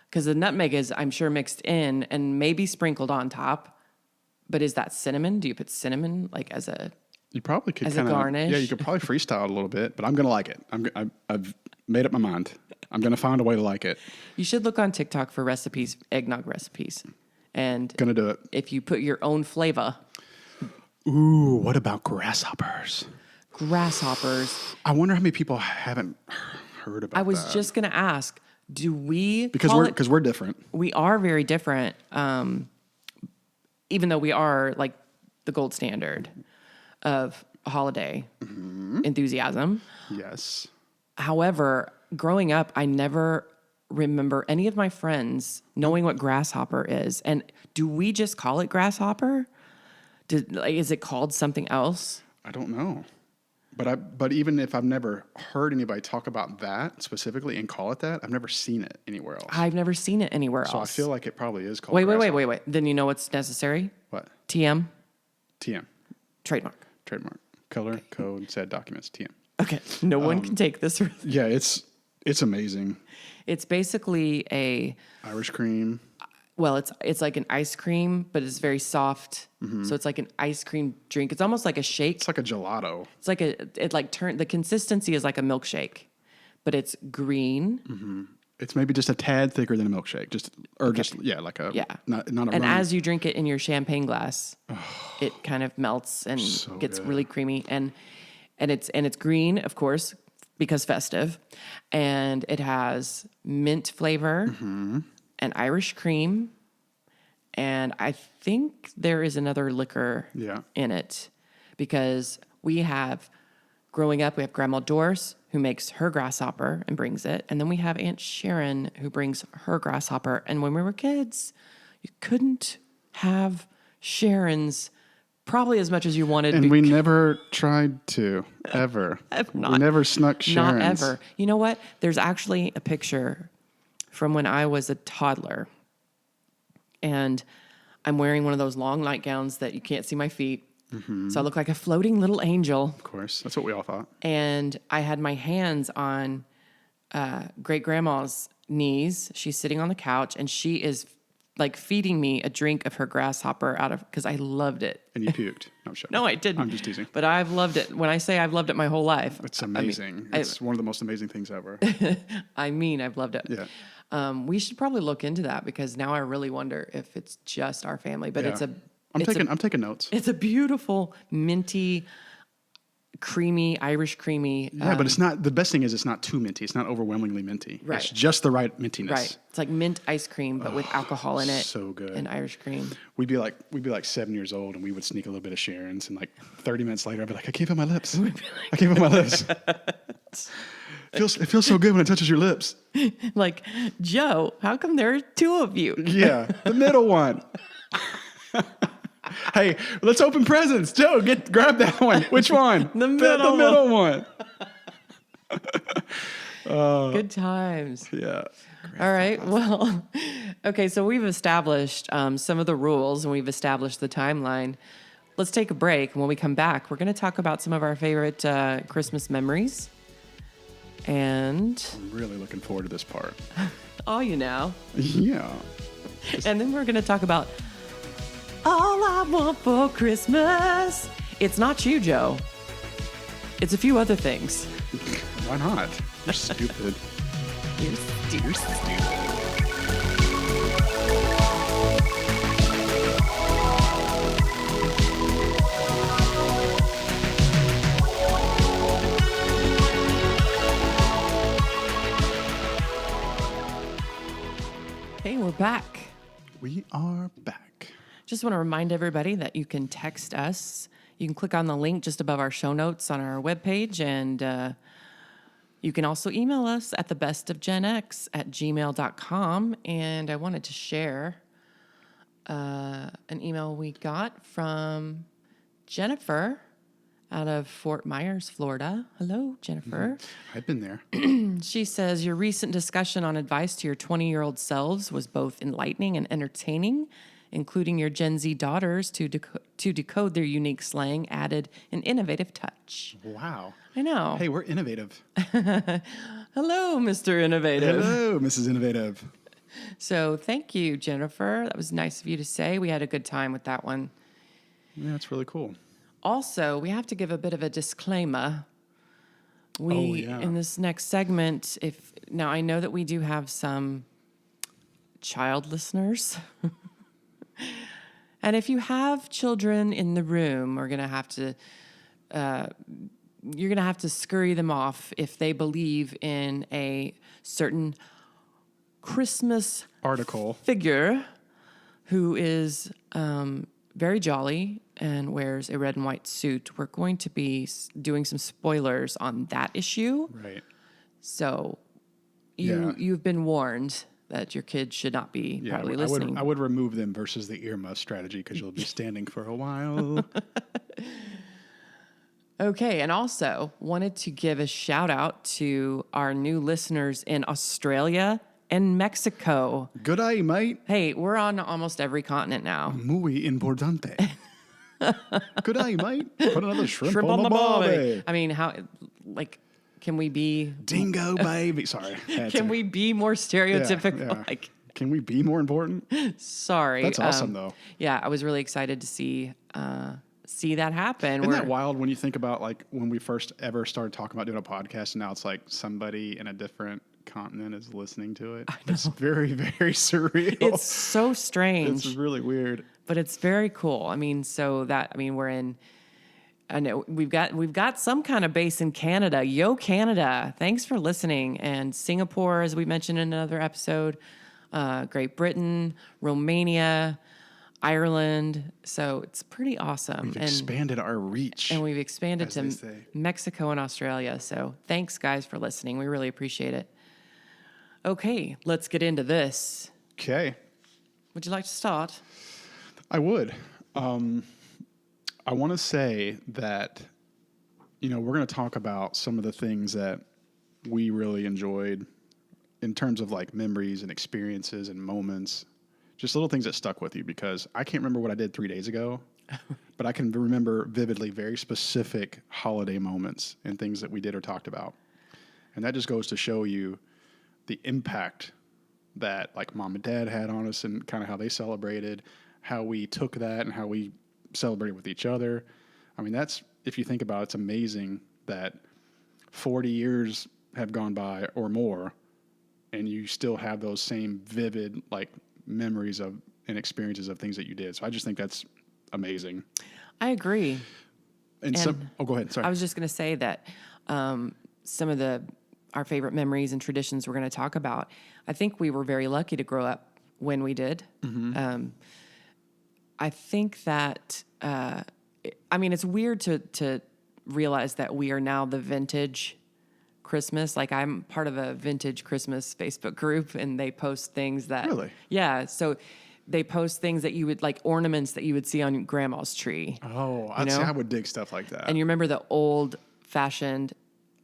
because the nutmeg is, I'm sure, mixed in and maybe sprinkled on top. But is that cinnamon? Do you put cinnamon like as a You probably could as a garnish? Yeah, you could probably freestyle it a little bit, but I'm gonna like it. I've made up my mind. I'm gonna find a way to like it. You should look on TikTok for recipes, eggnog recipes, and Gonna do it. if you put your own flavor. Ooh, what about grasshoppers? Grasshoppers. I wonder how many people haven't heard about that. I was just gonna ask, do we because we're different. We are very different, even though we are like the gold standard of holiday enthusiasm. Yes. However, growing up, I never remember any of my friends knowing what grasshopper is. And do we just call it grasshopper? Is it called something else? I don't know. But even if I've never heard anybody talk about that specifically and call it that, I've never seen it anywhere else. I've never seen it anywhere So I else. feel like it probably is called Wait. grasshopper. Then you know what's necessary? What? TM, TM. trademark. Trademark. Color code said documents TM. Okay. No one can take this. Yeah, it's amazing. It's basically Irish cream. well, it's like an ice cream, but it's very soft. So it's like an ice cream drink. It's almost like a shake. It's like a gelato. It's like the consistency is like a milkshake, but it's green. It's maybe just a tad thicker than a milkshake. Like a not a And rum. as you drink it in your champagne glass, it kind of melts and So gets good. really creamy. And it's green, of course, because festive. And it has mint flavor and Irish cream. And I think there is another liquor in it because growing up, we have Grandma Doris who makes her grasshopper and brings it. And then we have Aunt Sharon who brings her grasshopper. And when we were kids, you couldn't have Sharon's probably as much as you wanted. And we never tried to, ever. We never snuck Sharon's. Not ever. You know what? There's actually a picture from when I was a toddler. And I'm wearing one of those long nightgowns that you can't see my feet. So I look like a floating little angel. Of course. That's what we all thought. And I had my hands on great-grandma's knees. She's sitting on the couch, and she is like feeding me a drink of her grasshopper because I loved it. And you puked. No, I'm sure. No, I didn't. I'm just teasing. But I've loved it. When I say I've loved it my whole life. It's amazing. It's one of the most amazing things ever. I've loved it. Yeah. We should probably look into that because now I really wonder if it's just our family. But I'm taking notes. It's a beautiful, minty, creamy, Irish creamy. Yeah, but it's not. The best thing is it's not too minty. It's not overwhelmingly minty. Right. It's just the right mintiness. Right. It's like mint ice cream, but with alcohol in it. So good. And Irish cream. We'd be like 7 years old, and we would sneak a little bit of Sharon's, and like 30 minutes later, I'd be like, I can't feel my lips. I can't feel my lips. It feels so good when it touches your lips. Like, Joe, how come there are two of you? Yeah, the middle one. Hey, let's open presents. Joe, grab that one. Which one? The middle one. Good times. Yeah. All right. Well, okay. So we've established some of the rules and we've established the timeline. Let's take a break. And when we come back, we're going to talk about some of our favorite Christmas memories. And I'm really looking forward to this part. you know. Yeah. And then we're going to talk about all I want for Christmas. It's not you, Joe. It's a few other things. Why not? You're stupid. You're stupid. Hey, we're back. We are back. Just want to remind everybody that you can text us. You can click on the link just above our show notes on our webpage, and you can also email us at thebestofgenx@gmail.com. And I wanted to share an email we got from Jennifer out of Fort Myers, Florida. Hello, Jennifer. I've been there. She says, your recent discussion on advice to your 20-year-old selves was both enlightening and entertaining. Including your Gen Z daughters to decode their unique slang added an innovative touch. Wow. I know. Hey, we're innovative. Hello, Mr. Innovative. Hello, Mrs. Innovative. So thank you, Jennifer. That was nice of you to say. We had a good time with that one. Yeah, that's really cool. Also, we have to give a bit of a disclaimer. In this next segment, now I know that we do have some child listeners. And if you have children in the room, you're going to have to scurry them off if they believe in a certain Christmas Article figure who is very jolly and wears a red and white suit. We're going to be doing some spoilers on that issue. Right. So you've been warned that your kids should not be probably listening. I would remove them versus the earmuff strategy because you'll be standing for a while. Okay, and also wanted to give a shout out to our new listeners in Australia and Mexico. Good eye, mate. Hey, we're on almost every continent now. Muy importante. Good day, mate. Put another shrimp, Shrimp on the barbie. barbie. I mean, how, like, can we be, Dingo baby. Sorry. can we be more stereotypical? Yeah. Like, Can we be more important? sorry. That's awesome, though. Yeah, I was really excited to see that happen. Isn't that wild when you think about like when we first ever started talking about doing a podcast, and now it's like somebody in a different continent is listening to it? It's very, very surreal. It's so strange. It's really weird. But it's very cool. I mean, we're in. I know we've got some kind of base in Canada. Yo, Canada! Thanks for listening. And Singapore, as we mentioned in another episode, Great Britain, Romania, Ireland. So it's pretty awesome. We've expanded our reach, and we've expanded as to they say. Mexico and Australia. So thanks, guys, for listening. We really appreciate it. Okay, let's get into this. Okay. Would you like to start? I would. I want to say that, we're going to talk about some of the things that we really enjoyed in terms of like memories and experiences and moments, just little things that stuck with you, because I can't remember what I did 3 days ago, but I can remember vividly very specific holiday moments and things that we did or talked about. And that just goes to show you the impact that like mom and dad had on us and kind of how they celebrated, how we took that and how we celebrated with each other. I mean, if you think about it, it's amazing that 40 years have gone by or more, and you still have those same vivid like memories of and experiences of things that you did. So I just think that's amazing. I agree. And go ahead. Sorry. I was just going to say that some of our favorite memories and traditions we're going to talk about, I think we were very lucky to grow up when we did. Mm-hmm. I think that, it's weird to realize that we are now the vintage Christmas. Like, I'm part of a vintage Christmas Facebook group, and they post things that... Really? Yeah, so they post things that you would, like ornaments that you would see on grandma's tree. Oh, I would dig stuff like that. And you remember the old-fashioned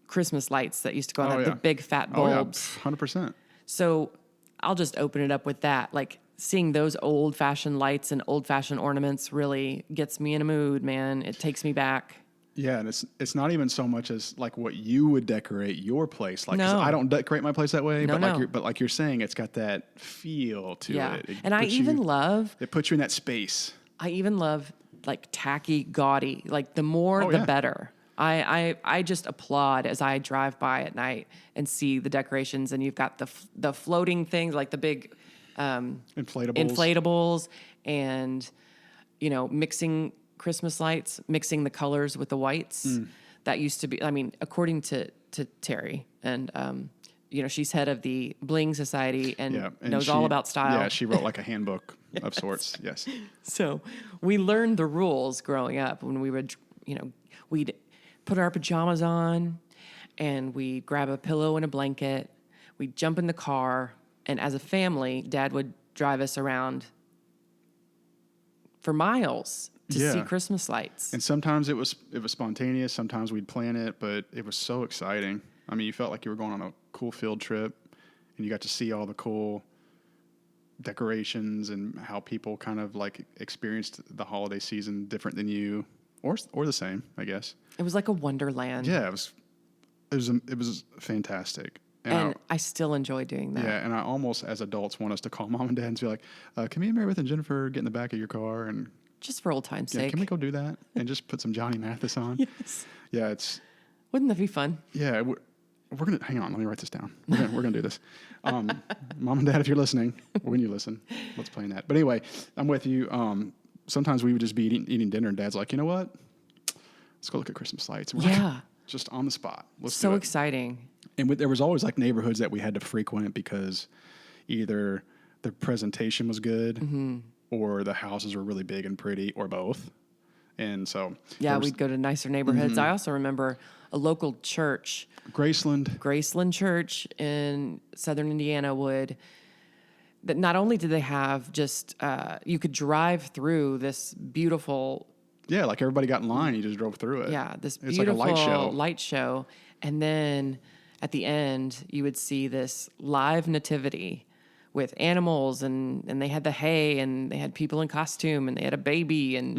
Christmas lights that used to go on the big fat bulbs? Oh, yeah, 100%. So I'll just open it up with that. Like, seeing those old-fashioned lights and old-fashioned ornaments really gets me in a mood, man. It takes me back. Yeah, and it's not even so much as like what you would decorate your place. Like, 'cause No. I don't decorate my place that way, No, but like you're saying, it's got that feel to it. And I even love... It puts you in that space. I even love, like, tacky, gaudy. Like, the more, the better. I just applaud as I drive by at night and see the decorations, and you've got the floating things, like the big... inflatables, and mixing Christmas lights, mixing the colors with the whites. That used to be, according to Terry, and she's head of the Bling Society and knows all about style. Yeah, she wrote like a handbook of sorts. Yes. So we learned the rules growing up when we would, we'd put our pajamas on, and we'd grab a pillow and a blanket. We'd jump in the car. And as a family, Dad would drive us around for miles to see Christmas lights. And sometimes it was spontaneous. Sometimes we'd plan it, but it was so exciting. I mean, you felt like you were going on a cool field trip, and you got to see all the cool decorations and how people kind of like experienced the holiday season different than you, or the same, I guess. It was like a wonderland. Yeah, it was fantastic. And I still enjoy doing that. Yeah, and I almost, as adults, want us to call mom and dad and be like, can me and Meredith and Jennifer get in the back of your car? And just for old time's sake. Can we go do that? And just put some Johnny Mathis on? Yes. Yeah, wouldn't that be fun? Yeah, we're going to, hang on, let me write this down. We're going to do this. Mom and Dad, if you're listening, or when you listen, let's plan that. But anyway, I'm with you. Sometimes we would just be eating dinner, and Dad's like, you know what? Let's go look at Christmas lights. We're like, just on the spot. Let's do it. So exciting. And there was always like neighborhoods that we had to frequent because either the presentation was good or the houses were really big and pretty, or both. And so... Yeah, we'd go to nicer neighborhoods. I also remember a local church... Graceland Church in southern Indiana that not only did they have just... you could drive through this beautiful... Yeah, like everybody got in line, you just drove through it. Yeah, this beautiful like a light show. And then at the end, you would see this live nativity with animals, and they had the hay, and they had people in costume, and they had a baby, and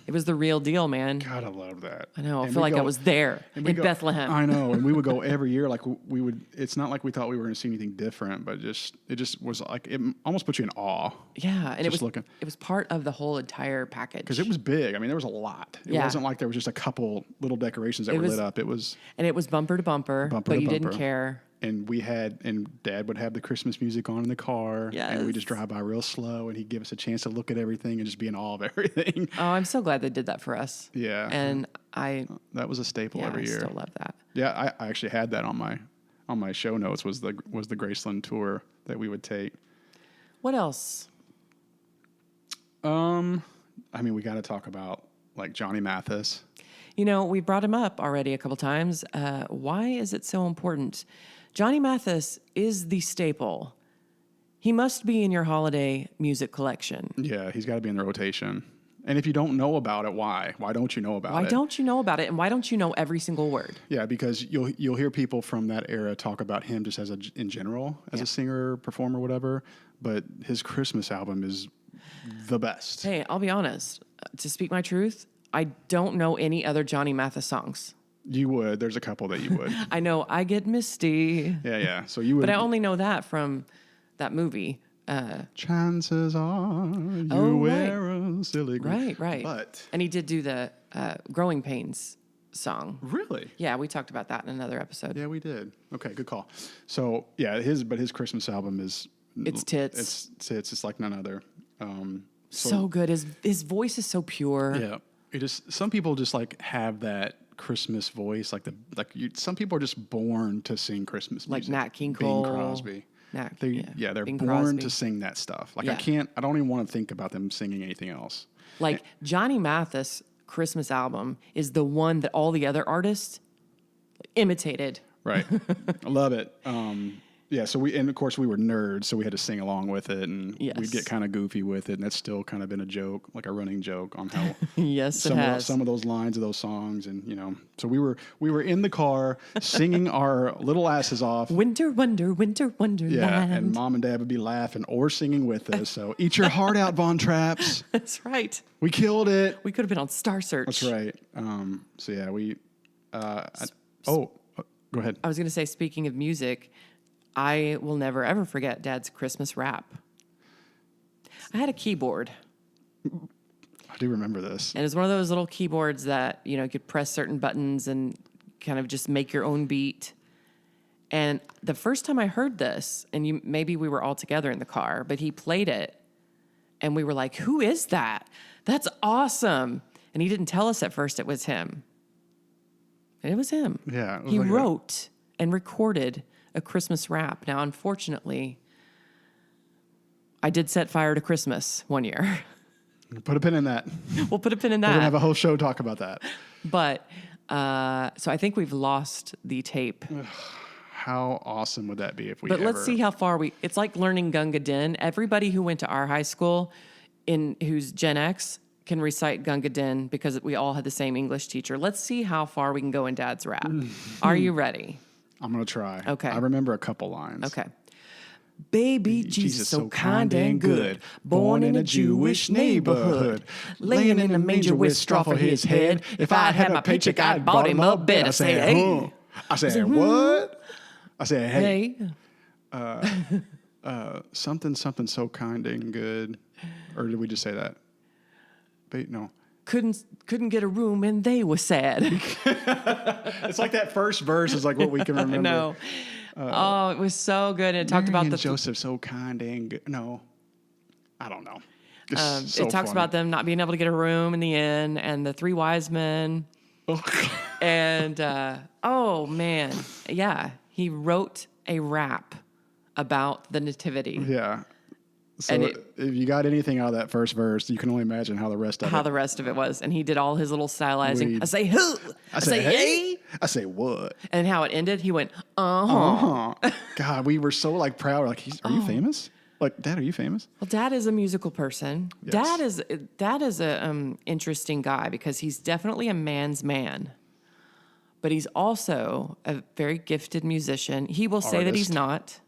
it It was the real deal, man. God, I love that. I know. I And feel we like I go- was there in Bethlehem. I know, and we would go every year. Like we would. It's not like we thought we were going to see anything different, but it just was like it almost put you in awe. Yeah, and Just looking. it was part of the whole entire package. Because it was big. I mean, there was a lot. It Yeah. wasn't like there was just a couple little decorations that were lit up. It was bumper to bumper, Bumper but to you didn't bumper. care. and Dad would have the Christmas music on in the car, and we just Yes. drive by real slow, and he'd give us a chance to look at everything and just be in awe of everything. Oh, I'm so glad they did that for us. Yeah. And That was a staple every I year. still love that. Yeah, I actually had that on my show notes was the Graceland tour that we would take. What else? I mean, we got to talk about like Johnny Mathis. You know, we brought him up already a couple times. Why is it so important? Johnny Mathis is the staple. He must be in your holiday music collection. Yeah, he's got to be in the rotation. And if you don't know about it, why? Why don't you know about it? Why don't you know about it? And why don't you know every single word? Yeah, because you'll hear people from that era talk about him just as in general, as a singer, performer, whatever. But his Christmas album is the best. Hey, I'll be honest. To speak my truth, I don't know any other Johnny Mathis songs. You would. There's a couple that you would. I know I Get Misty. Yeah. So you would. But I only know that from that movie. Chances are you wear a silly green. Right. But And he did do the Growing Pains song. really? Yeah, we talked about that in another episode. Yeah, we did. Okay, good call. So yeah, his Christmas album is It's tits. It's tits. It's like none other. So good. His voice is so pure. Yeah, it is. Some people just like have that Christmas voice, some people are just born to sing Christmas Like music. Nat King Cole. Bing Crosby. They're Bing born Crosby. to sing that stuff. Like Yeah. I don't even want to think about them singing anything else. Like Johnny Mathis' Christmas album is the one that all the other artists imitated. Right. I love it. Yeah, so of course we were nerds, so we had to sing along with it, and Yes. we'd get kind of goofy with it, and that's still kind of been a joke, like a running joke on how Yes, it has. some of those lines of those songs, and so we were in the car singing our little asses off. Winter Wonderland. Yeah, and Mom and Dad would be laughing or singing with us. So eat your heart out, Von Traps. That's right. We killed it. We could have been on Star Search. That's right. So yeah, go ahead. I was going to say, speaking of music, I will never, ever forget Dad's Christmas rap. I had a keyboard. I do remember this. And it's one of those little keyboards that, you could press certain buttons and kind of just make your own beat. And the first time I heard this, and maybe we were all together in the car, but he played it. And we were like, who is that? That's awesome. And he didn't tell us at first it was him. And it was him. Yeah. It was He like wrote and recorded a Christmas rap. Now, unfortunately, I did set fire to Christmas one year. Put a pin in that. We'll put a pin in We're going to have that. a whole show talk about that. But so I think we've lost the tape. How awesome would that be if we But let's see how far it's like learning Gunga Din. Everybody who went to our high school who's Gen X can recite Gunga Din because we all had the same English teacher. Let's see how far we can go in Dad's rap. Are you ready? I'm going to try. Okay. I remember a couple lines. Okay. Baby Jesus, so kind and good, born in a Jewish neighborhood, laying in a manger with straw for his head. If I'd had my paycheck, I'd bought him a bed. I say, hey. I said, what? I said, hey. Hey. Something so kind and good. Or did we just say that? No. Couldn't get a room and they were sad. It's like that first verse is like what we can remember. I know. It was so good. And it talked Mary about and Joseph so kind and good. No. I don't know. So it talks funny. about them not being able to get a room in the inn and the three wise men. And oh man, yeah, he wrote a rap about the nativity. Yeah. So And if you got anything out of that first verse, you can only imagine how the rest of it. Was. And he did all his little stylizing. I say who? I say hey. I say what? And how it ended, he went, uh-huh. God, we were so like proud. We're like, are you famous? Like, Dad, are you famous? Well, Dad is a musical person. Yes. Dad is a interesting guy because he's definitely a man's man. But he's also a very gifted musician. He will say that he's not.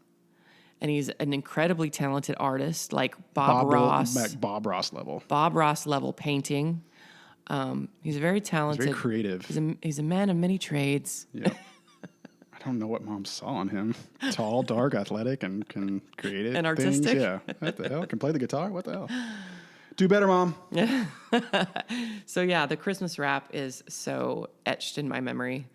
And he's an incredibly talented artist, like Bob Ross. Bob Ross level. Bob Ross level painting. He's very talented. Very creative. He's a man of many trades. Yeah. I don't know what Mom saw in him. Tall, dark, athletic, and can create it. And artistic. Things. Yeah. What the hell? Can play the guitar? What the hell? Do better, Mom. So yeah, the Christmas wrap is so etched in my memory.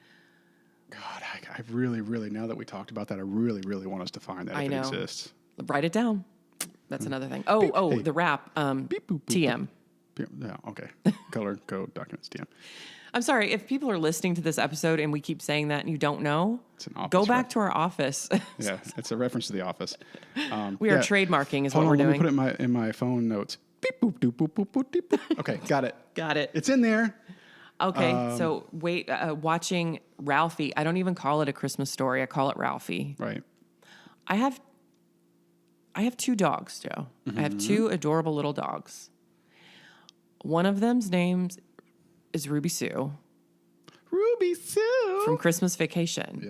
God, I really, really, now that we talked about that, I really, really want us to find that if it exists. Write it down. That's another thing. Oh, hey. The wrap. Beep, boop, boop, TM. Boop. Yeah, okay. Color code documents, TM. I'm sorry, if people are listening to this episode and we keep saying that and you don't know, go back to our office. Yeah, it's a reference to The Office. We are trademarking is what we're doing. Let me put it in my phone notes. Beep, boop, doop, boop, boop, boop, beep, boop. Okay, got it. Got it. It's in there. Okay, so wait, watching Ralphie, I don't even call it A Christmas Story. I call it Ralphie. Right. I have 2 dogs, Joe. I have 2 adorable little dogs. One of them's name is Ruby Sue. Ruby Sue. From Christmas Vacation.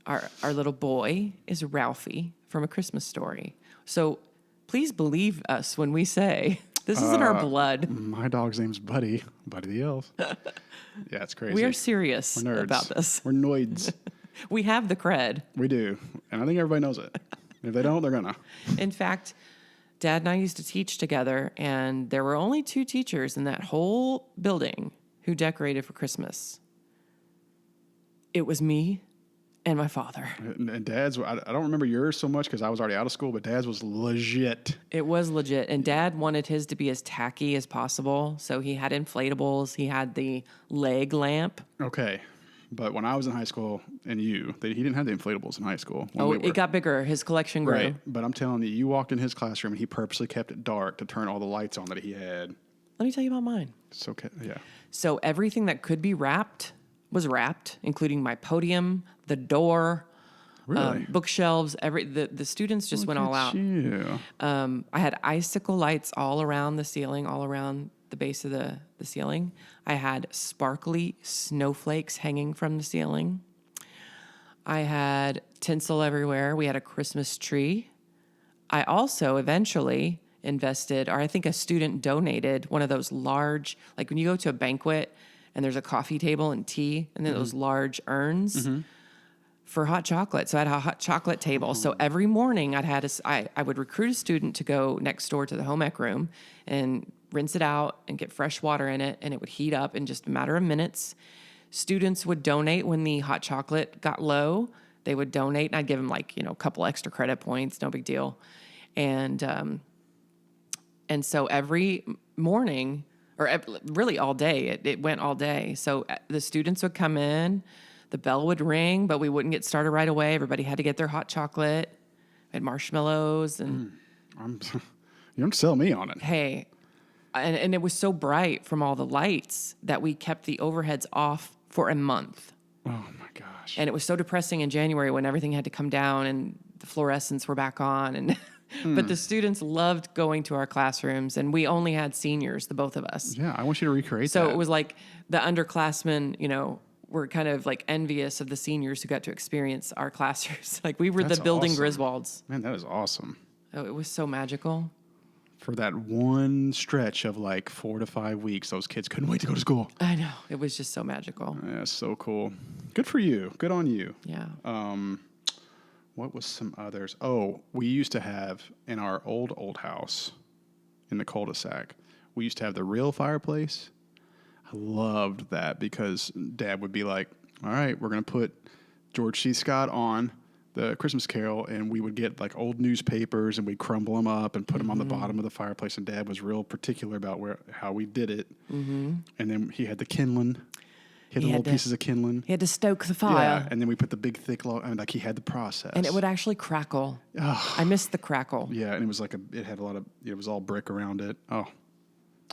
Yeah. Our little boy is Ralphie from A Christmas Story. So please believe us when we say this isn't our blood. My dog's name's Buddy. Buddy the Elf. Yeah, it's crazy. We are serious We're nerds. about this. We're noids. We have the cred. We do. And I think everybody knows it. If they don't, they're gonna. In fact, Dad and I used to teach together, and there were only 2 teachers in that whole building who decorated for Christmas. It was me and my father. And Dad's, I don't remember yours so much because I was already out of school, but Dad's was legit. It was legit. And Dad wanted his to be as tacky as possible. So he had inflatables. He had the leg lamp. Okay. But when I was in high school and he didn't have the inflatables in high school. It got bigger. His collection grew. Right. But I'm telling you walked in his classroom and he purposely kept it dark to turn all the lights on that he had. Let me tell you about mine. It's okay. Yeah. So everything that could be wrapped was wrapped, including my podium, the door, really? Bookshelves. The students just went all out. I had icicle lights all around the ceiling, all around the base of the ceiling. I had sparkly snowflakes hanging from the ceiling. I had tinsel everywhere. We had a Christmas tree. I also eventually invested, or I think a student donated one of those large, like when you go to a banquet and there's a coffee table and tea, and then those large urns for hot chocolate. So I had a hot chocolate table. So every morning I would recruit a student to go next door to the home ec room and rinse it out and get fresh water in it, and it would heat up in just a matter of minutes. Students would donate when the hot chocolate got low. They would donate, and I'd give them a couple extra credit points, no big deal. And so every morning, or really all day, it went all day. So the students would come in, the bell would ring, but we wouldn't get started right away. Everybody had to get their hot chocolate. We had marshmallows and... You don't sell me on it. Hey, and it was so bright from all the lights that we kept the overheads off for a month. Oh my gosh. And it was so depressing in January when everything had to come down and the fluorescents were back on. And but the students loved going to our classrooms, and we only had seniors, the both of us. Yeah, I want you to recreate that. So it was like the underclassmen, were kind of like envious of the seniors who got to experience our classrooms. Like we were the building awesome. Griswolds. Man, that is awesome. Oh, it was so magical. For that one stretch of 4 to 5 weeks, those kids couldn't wait to go to school. I know. It was just so magical. Yeah, so cool. Good for you. Good on you. Yeah. What was some others? Oh, we used to have in our old house in the cul-de-sac, we used to have the real fireplace. I loved that because Dad would be like, all right, we're going to put George C. Scott on the Christmas Carol, and we would get old newspapers and we'd crumble them up and put them on the bottom of the fireplace. And Dad was real particular about how we did it. Mm-hmm. And then he had the kindling. He had the little pieces of kindling. He had to stoke the fire. Yeah, and then we put the big thick log. He had the process. And it would actually crackle. Oh. I missed the crackle. Yeah, and it was it had a lot of, it was all brick around it. Oh,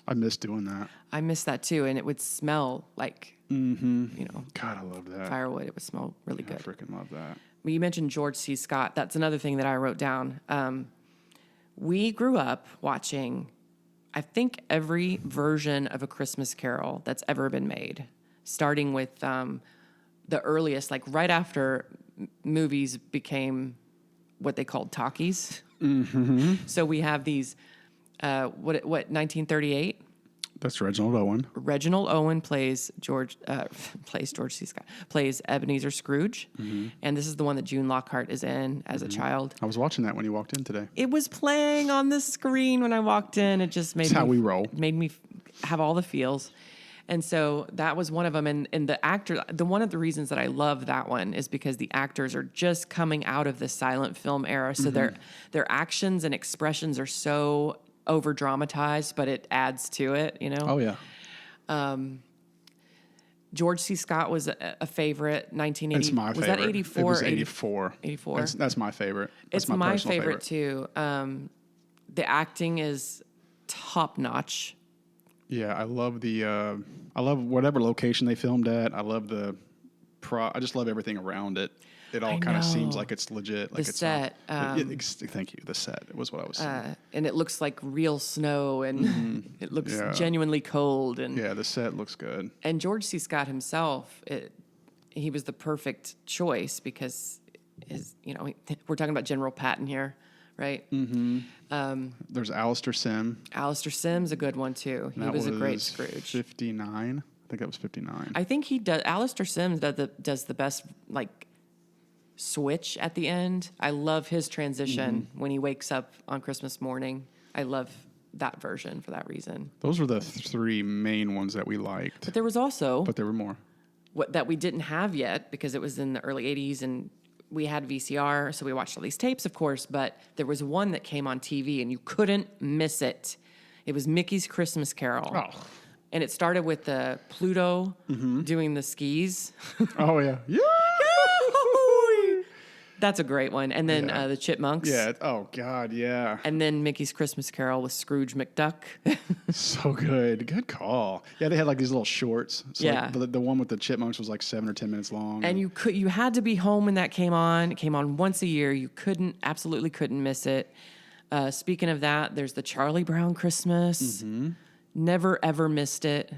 I miss doing that. I miss that too, and it would smell like, God, I love that. Firewood. It would smell really good. I freaking love that. You mentioned George C. Scott. That's another thing that I wrote down. We grew up watching, I think, every version of A Christmas Carol that's ever been made, starting with the earliest, right after movies became what they called talkies. Mm-hmm. So we have these, 1938? That's Reginald Owen. Reginald Owen plays George C. Scott, plays Ebenezer Scrooge. And this is the one that June Lockhart is in as a child. I was watching that when you walked in today. It was playing on the screen when I walked in. It just made That's how we roll. Made me have all the feels. And so that was one of them. And the actor, one of the reasons that I love that one is because the actors are just coming out of the silent film era. So their actions and expressions are so over dramatized, but it adds to it, you know? Oh, yeah. George C. Scott was a favorite. 1980. It's my favorite. Was that 84? It was 84. 84. That's my favorite. That's It's my personal favorite too. The acting is top notch. Yeah, I love I love whatever location they filmed at. I love I just love everything around it. It all kind of seems like it's legit. Like The it's set. Thank you. The set was what I was saying. And it looks like real snow, and it looks genuinely cold. And Yeah, the set looks good. And George C. Scott himself, he was the perfect choice because we're talking about General Patton here, right? Mm-hmm. There's Alistair Sim. Alistair Sim's a good one too. He was a great Scrooge. 59. I think that was 59. I think he does. Alistair Sim does the best switch at the end. I love his transition when he wakes up on Christmas morning. I love that version for that reason. Those were the three main ones that we liked. But there was also But there were more. what that we didn't have yet because it was in the early 80s and we had VCR, so we watched all these tapes, of course, but there was one that came on TV and you couldn't miss it. It was Mickey's Christmas Carol. Oh. And it started with the Pluto doing the skis. Oh, yeah. Yeah! That's a great one. And then the Chipmunks. Yeah. Oh, God, yeah. And then Mickey's Christmas Carol with Scrooge McDuck. So good. Good call. Yeah, they had like these little shorts. So Yeah. Like, the one with the chipmunks was like 7 or 10 minutes long. And you had to be home when that came on. It came on once a year. You absolutely couldn't miss it. Speaking of that, there's the Charlie Brown Christmas. Never, ever missed it.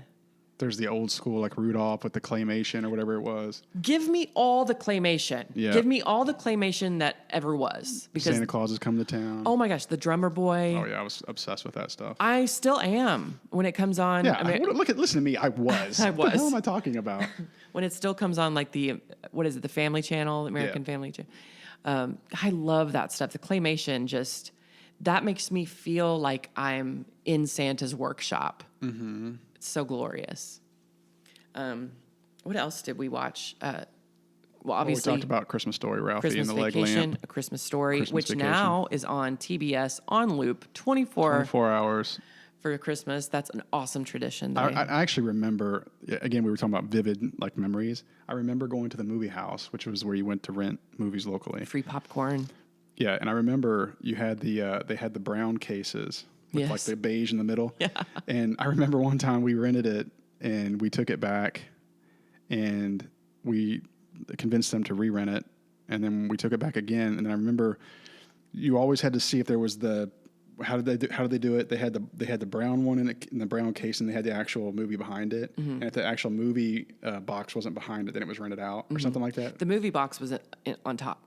There's the old school, like Rudolph with the claymation or whatever it was. Give me all the claymation. Yeah. Give me all the claymation that ever was. Because Santa Claus is coming to town. oh my gosh, the Drummer Boy. Oh, yeah, I was obsessed with that stuff. I still am when it comes on. Yeah, I mean, listen to me. I was. I What the hell was. am I talking about? when it still comes on, like the Family Channel, the American Family Channel. I love that stuff. The claymation that makes me feel like I'm in Santa's workshop. Mm-hmm. It's so glorious. What else did we watch? Well, obviously, we talked about Christmas Story, Ralphie, Christmas and the leg Vacation, lamp. A Christmas Story, Christmas which Vacation. now is on TBS on loop 24 hours. for Christmas. That's an awesome tradition. I actually remember, again, we were talking about vivid like memories. I remember going to the movie house, which was where you went to rent movies locally. Free popcorn. Yeah, and I remember you had they had the brown cases with like the beige in the middle. Yeah. And I remember one time we rented it and we took it back and we convinced them to re-rent it, and then we took it back again. And I remember you always had to see if there was how did they do it? They had the brown one in the brown case, and they had the actual movie behind it. And if the actual movie box wasn't behind it, then it was rented out or something like that. The movie box was on top,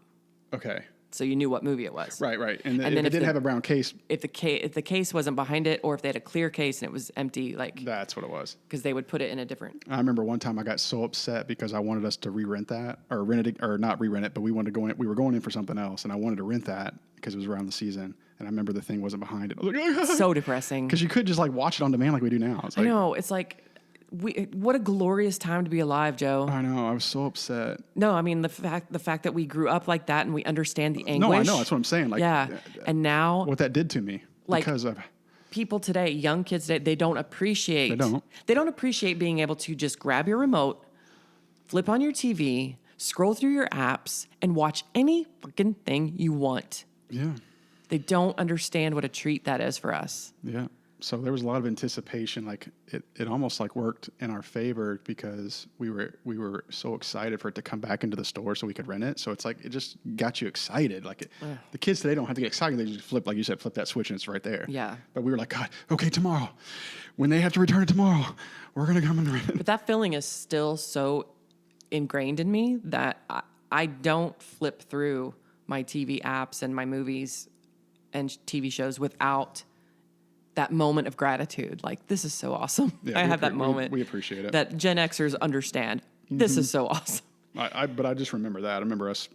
Okay. so you knew what movie it was. Right. And then if if it didn't have a brown case, If the case wasn't behind it, or if they had a clear case and it was empty, that's what it was. because they would put it in a different. I remember one time I got so upset because I wanted us to re-rent that or rent it or not re-rent it, but we wanted to go in. We were going in for something else, and I wanted to rent that because it was around the season. And I remember the thing wasn't behind it. I was like, So depressing. because you could just like watch it on demand like we do now. It's I like, know. It's like, what a glorious time to be alive, Joe. I know. I was so upset. No, I mean the fact that we grew up like that and we understand the anguish. No, I know. That's what I'm saying. Like, yeah. And now what that did to me, Like- because of people today, young kids today, they don't appreciate. They don't. appreciate being able to just grab your remote, flip on your TV, scroll through your apps, and watch any fucking thing you want. yeah. They don't understand what a treat that is for us. Yeah. So there was a lot of anticipation. Like it almost like worked in our favor because we were so excited for it to come back into the store so we could rent it. So it's like it just got you excited. Like the kids today don't have to get excited. They just flip, like you said, flip that switch and it's right there. Yeah. But we were like, God, okay, tomorrow, when they have to return it tomorrow, we're gonna come and rent it. But that feeling is still so ingrained in me that I don't flip through my TV apps and my movies and TV shows without that moment of gratitude. Like, this is so awesome. Yeah, I have that moment. We appreciate it. That Gen Xers understand. This is so awesome. But I just remember that. I remember us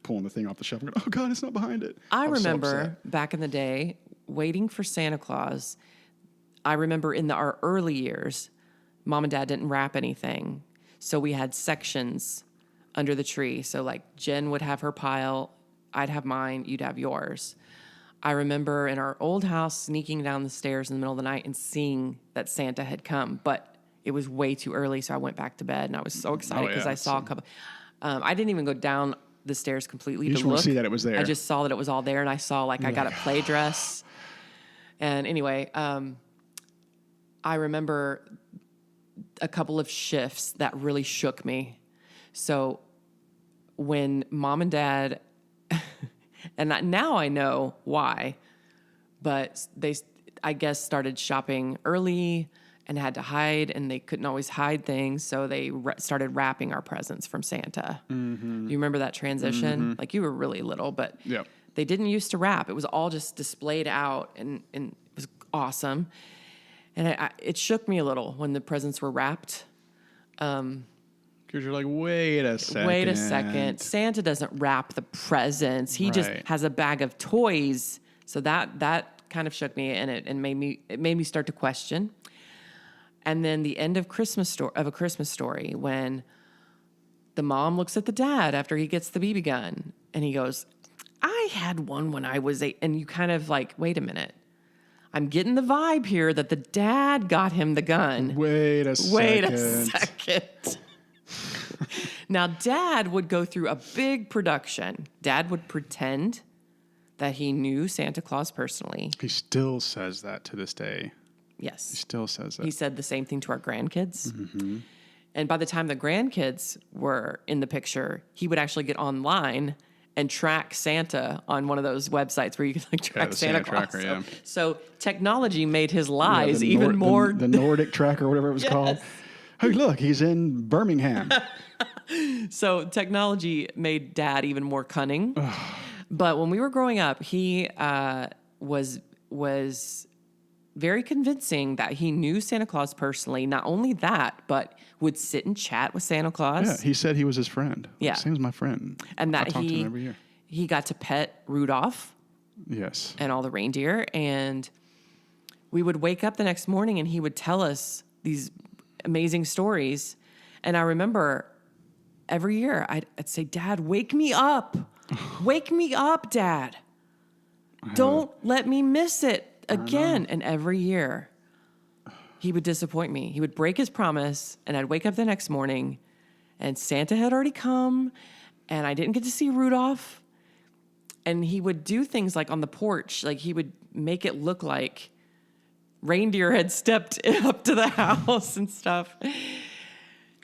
pulling the thing off the shelf and going, oh God, it's not behind it. I was so remember upset. back in the day waiting for Santa Claus. I remember in our early years, Mom and Dad didn't wrap anything. So we had sections under the tree. So like Jen would have her pile, I'd have mine, you'd have yours. I remember in our old house sneaking down the stairs in the middle of the night and seeing that Santa had come, but it was way too early. So I went back to bed and I was so excited because I saw a couple. I didn't even go down the stairs completely You to just look. want to see that it was there. I just saw that it was all there, and I saw I got a play dress. And anyway, I remember a couple of shifts that really shook me. So when Mom and Dad, and now I know why, but they, I guess, started shopping early and had to hide, and they couldn't always hide things, so they started wrapping our presents from Santa. Mm-hmm. You remember that transition? Mm-hmm. Like, you were really little, but they didn't used to wrap. It was all just displayed out, and it was awesome. And it shook me a little when the presents were wrapped. Because you're like, wait a second. Santa doesn't wrap the presents. He just has a bag of toys. So that kind of shook me, and it made me start to question. And then the end of A Christmas Story, when the mom looks at the dad after he gets the BB gun, and he goes, I had one when I was 8. And you kind of like, wait a minute. I'm getting the vibe here that the dad got him the gun. Wait a second. Now, Dad would go through a big production. Dad would pretend that he knew Santa Claus personally. He still says that to this day. Yes. He still says that. He said the same thing to our grandkids. Mm-hmm. And by the time the grandkids were in the picture, he would actually get online and track Santa on one of those websites where you can track Santa Claus. Tracker, so technology made his lies even more. The Nordic tracker, whatever it was called. Hey, look, he's in Birmingham. So technology made Dad even more cunning. But when we were growing up, he was very convincing that he knew Santa Claus personally. Not only that, but would sit and chat with Santa Claus. Yeah, he said he was his friend. Yeah. Sam's my friend. And that I talk to him every year. He got to pet Rudolph. Yes. And all the reindeer. And we would wake up the next morning and he would tell us these amazing stories. And I remember every year I'd say, Dad, wake me up. Wake me up, Dad. Don't let me miss it again. And every year he would disappoint me. He would break his promise, and I'd wake up the next morning and Santa had already come and I didn't get to see Rudolph. And he would do things like on the porch, like he would make it look like reindeer had stepped up to the house and stuff.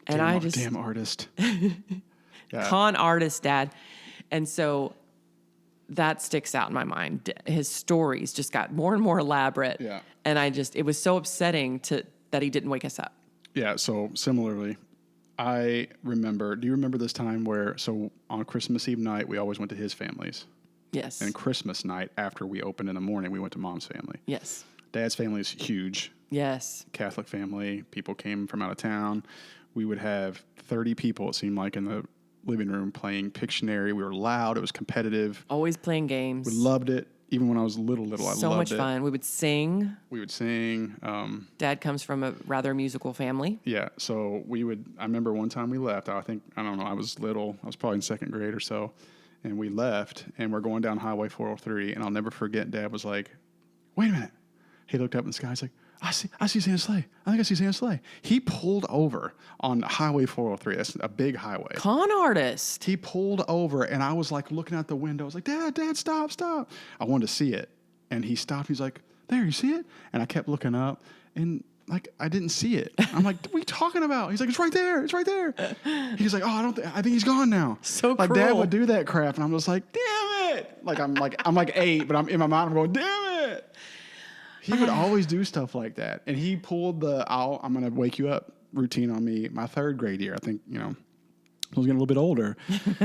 And damn artist. Con artist, Dad. And so that sticks out in my mind. His stories just got more and more elaborate. Yeah. And it was so upsetting that he didn't wake us up. Yeah. So similarly, I remember, do you remember this time where, so on Christmas Eve night, we always went to his family's. Yes. And Christmas night, after we opened in the morning, we went to Mom's family. Yes. Dad's family is huge. Yes. Catholic family. People came from out of town. We would have 30 people, it seemed like, in the living room playing Pictionary. We were loud. It was competitive. Always playing games. We loved it. Even when I was little, I loved it. So much fun. We would sing. Dad comes from a rather musical family. Yeah. So I remember one time we left. I don't know, I was little. I was probably in second grade or so. And we left, and we're going down Highway 403. And I'll never forget, Dad was like, wait a minute. He looked up in the sky. He's like, I see Santa's sleigh. I think I see Santa's sleigh. He pulled over on Highway 403. That's a big highway. Con artist. He pulled over, and I was like looking out the window. I was like, Dad, stop. I wanted to see it. And he stopped. He's like, there, you see it? And I kept looking up, and like, I didn't see it. I'm like, what are you talking about? He's like, it's right there. He's like, oh, I think he's gone now. So like, cruel. Dad would do that crap, and I'm just like, damn it. Like, I'm like 8, but I'm in my mind, I'm going, damn it. He would always do stuff like that. And he pulled the I'm going to wake you up routine on me my third grade year. I think, I was getting a little bit older.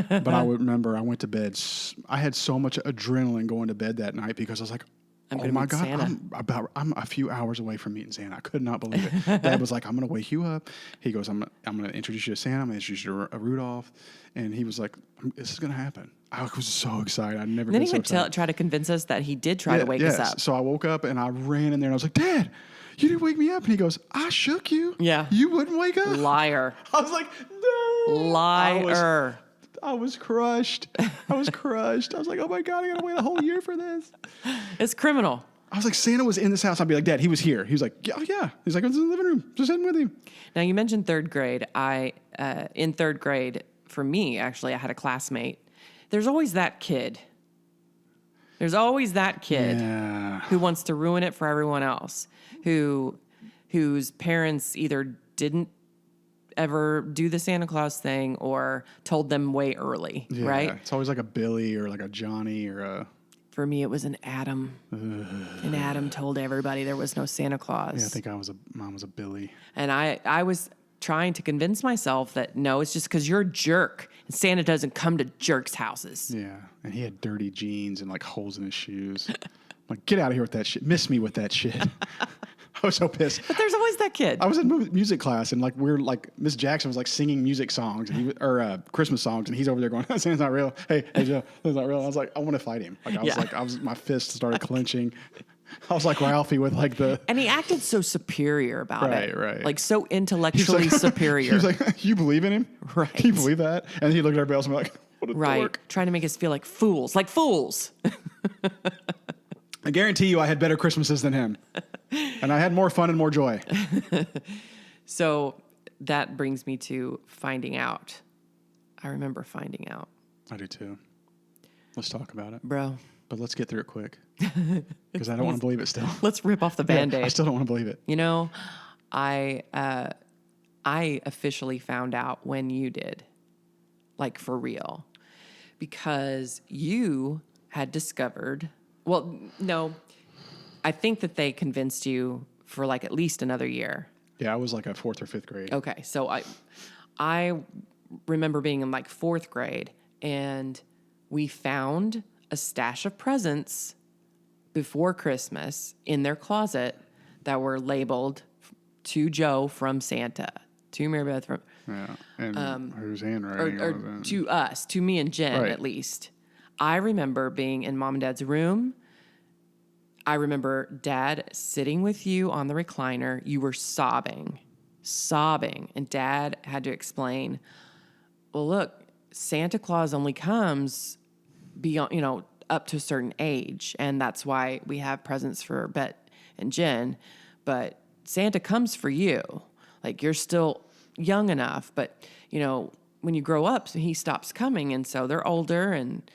But I would remember I went to bed. I had so much adrenaline going to bed that night because I was like, I'm oh going to my meet God, Santa. I'm a few hours away from meeting Santa. I could not believe it. Dad was like, I'm going to wake you up. He goes, I'm going to introduce you to Santa. I'm going to introduce you to Rudolph. And he was like, this is going to happen. I was so excited. I'd never And then been he so would excited. try to convince us that he did try to wake us up. So I woke up and I ran in there and I was like, Dad, you didn't wake me up. And he goes, I shook you. Yeah. You wouldn't wake up. Liar. I was like, no. Liar. I was crushed. I was like, oh my God, I got to wait a whole year for this. It's criminal. I was like, Santa was in this house. I'd be like, Dad, he was here. He was like, yeah, oh, yeah. He's like, I was in the living room, just sitting with him. Now, you mentioned third grade. In third grade, for me, actually, I had a classmate. There's always that kid. Yeah. Who wants to ruin it for everyone else, whose parents either didn't ever do the Santa Claus thing or told them way early, right? It's always like a Billy or like a Johnny or a... For me, it was an Adam. And Adam told everybody there was no Santa Claus. Yeah, I think mine was a Billy. And I was trying to convince myself that, no, it's just because you're a jerk. And Santa doesn't come to jerks' houses. Yeah, and he had dirty jeans and like holes in his shoes. Like, get out of here with that shit. Miss me with that shit. I was so pissed. But there's always that kid. I was in music class and like Miss Jackson was like singing music songs or Christmas songs, and he's over there going, "Santa's not real. Hey Joe, Santa's not real." I was like, I want to fight him. My fist started clenching. I was like Ralphie with like the. And he acted so superior about it. Right. Like so intellectually superior. He was like, "You believe in him? Right. Do you believe that?" And he looked at everybody else and was like, "What a dork." Trying to make us feel like fools. I guarantee you I had better Christmases than him. And I had more fun and more joy. So that brings me to finding out. I remember finding out. I do too. Let's talk about it. Bro. But let's get through it quick. Because I don't want to believe it still. Let's rip off the Band-Aid. I still don't want to believe it. You know, I officially found out when you did. Like for real. Because you had discovered... Well, no, I think that they convinced you for like at least another year. Yeah, I was like a 4th or 5th grade. Okay, so I remember being in like 4th grade, and we found a stash of presents before Christmas in their closet that were labeled to Joe from Santa, to Mary Beth from... Yeah, and whose handwriting or was it? to us, to me and Jen Right. at least. I remember being in Mom and Dad's room. I remember Dad sitting with you on the recliner. You were sobbing. And Dad had to explain, well, look, Santa Claus only comes beyond, up to a certain age. And that's why we have presents for Bet and Jen. But Santa comes for you. Like, you're still young enough. But, when you grow up, he stops coming. And so they're older, and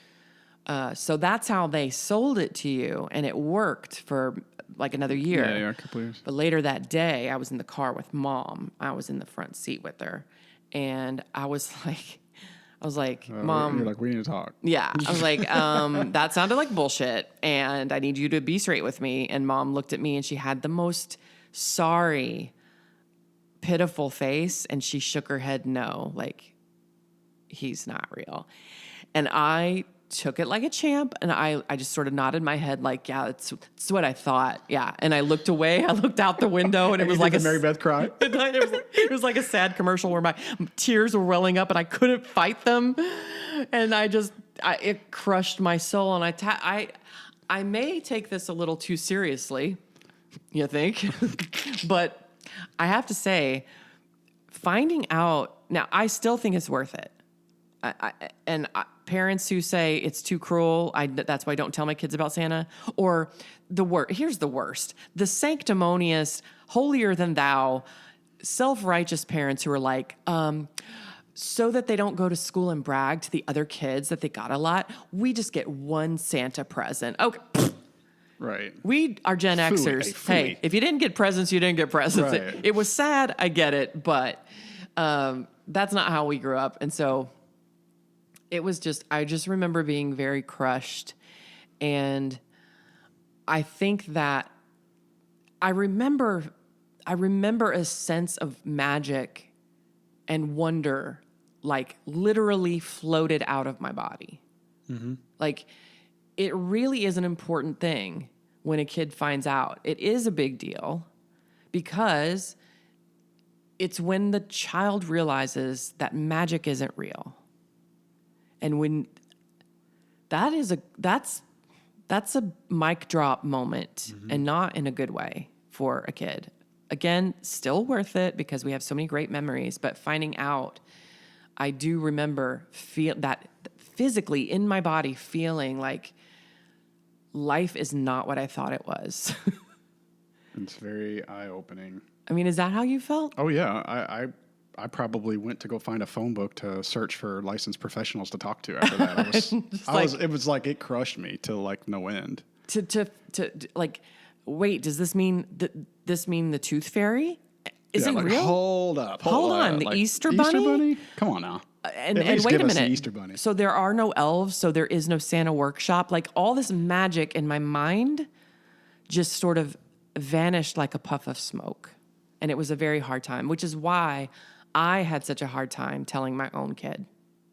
so that's how they sold it to you, and it worked for like another year. Yeah, a couple years. But later that day, I was in the car with Mom. I was in the front seat with her, and I was like, Mom. You're like, we need to talk. Yeah, I was like, that sounded like bullshit, and I need you to be straight with me. And Mom looked at me, and she had the most sorry, pitiful face, and she shook her head no, like, he's not real. And I took it like a champ, and I just sort of nodded my head like, yeah, that's what I thought. Yeah. And I looked away. I looked out the window, and it was like a Mary Beth cry. it was like a sad commercial where my tears were welling up and I couldn't fight them. And it crushed my soul. And I may take this a little too seriously, you think? But I have to say, finding out, now I still think it's worth it. Parents who say it's too cruel, that's why I don't tell my kids about Santa. Or here's the worst. The sanctimonious, holier than thou, self-righteous parents who are like, so that they don't go to school and brag to the other kids that they got a lot, we just get one Santa present. Okay. Right. We are Gen Xers. Hey, if you didn't get presents, you didn't get presents. Right. It was sad, I get it, but that's not how we grew up. And so... I just remember being very crushed. And I think that I remember a sense of magic and wonder, like literally floated out of my body. Mm-hmm. Like, it really is an important thing when a kid finds out. It is a big deal because it's when the child realizes that magic isn't real. And when that's a mic drop moment, and not in a good way for a kid. Again, still worth it because we have so many great memories, but finding out, I do remember feel that physically in my body, feeling like life is not what I thought it was. It's very eye-opening. I mean, is that how you felt? Oh yeah, I probably went to go find a phone book to search for licensed professionals to talk to after that. It was like it crushed me to like no end. To like, wait, does this mean the tooth fairy? Is it like, real? Hold up. Hold on. The like, Easter bunny? Easter bunny? Come on now. And At least wait give a us minute. the Easter bunny. So there are no elves, so there is no Santa workshop. Like all this magic in my mind just sort of vanished like a puff of smoke. And it was a very hard time, which is why I had such a hard time telling my own kid.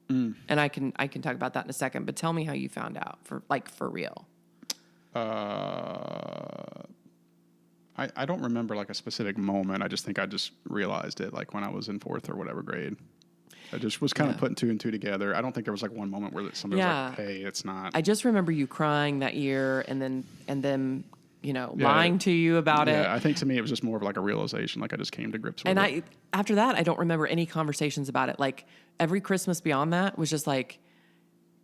And I can talk about that in a second, but tell me how you found out for real. I don't remember like a specific moment. I just think I just realized it like when I was in 4th or whatever grade. I just was kind of putting 2 and 2 together. I don't think there was like one moment where somebody was like, "Hey, it's not." I just remember you crying that year, and then lying to you about it. Yeah, I think to me it was just more of like a realization. Like I just came to grips with it. After that, I don't remember any conversations about it. Like every Christmas beyond that was just like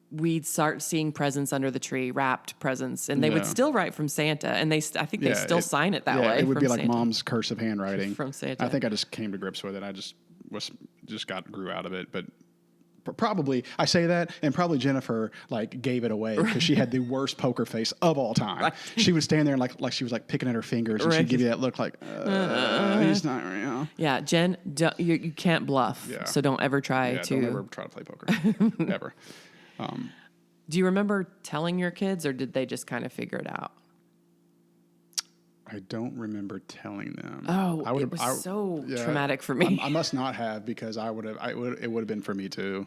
we'd start seeing presents under the tree, wrapped presents, and they would still write from Santa, and I think they still sign it that way. It would be like Santa. Mom's cursive handwriting From Santa. I think I just came to grips with it. I just grew out of it, but. Probably, I say that, and probably Jennifer like gave it away because she had the worst poker face of all time. Right. She would stand there and like she was like picking at her fingers, and she'd give you that look like, he's not real. Yeah, Jen, you can't bluff, so don't ever try to. Don't ever try to play poker, ever. Do you remember telling your kids, or did they just kind of figure it out? I don't remember telling them. Oh, it was so traumatic for me. I must not have because it would have been for me too.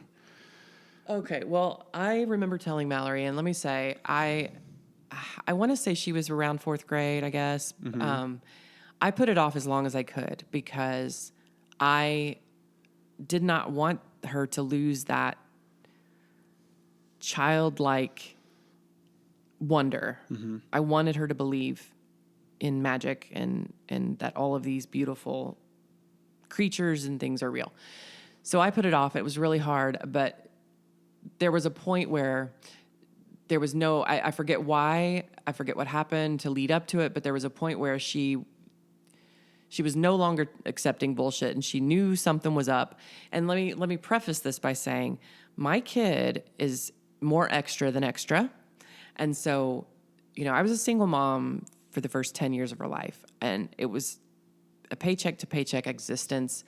Okay, well, I remember telling Mallory, and let me say, I want to say she was around 4th grade, I guess. Mm-hmm. I put it off as long as I could because I did not want her to lose that childlike wonder. Mm-hmm. I wanted her to believe in magic and that all of these beautiful creatures and things are real. So I put it off. It was really hard, but there was a point where there was no, I forget why, I forget what happened to lead up to it, but there was a point where she was no longer accepting bullshit and she knew something was up. And let me preface this by saying my kid is more extra than extra. And so, I was a single mom for the first 10 years of her life, and it was a paycheck to paycheck existence,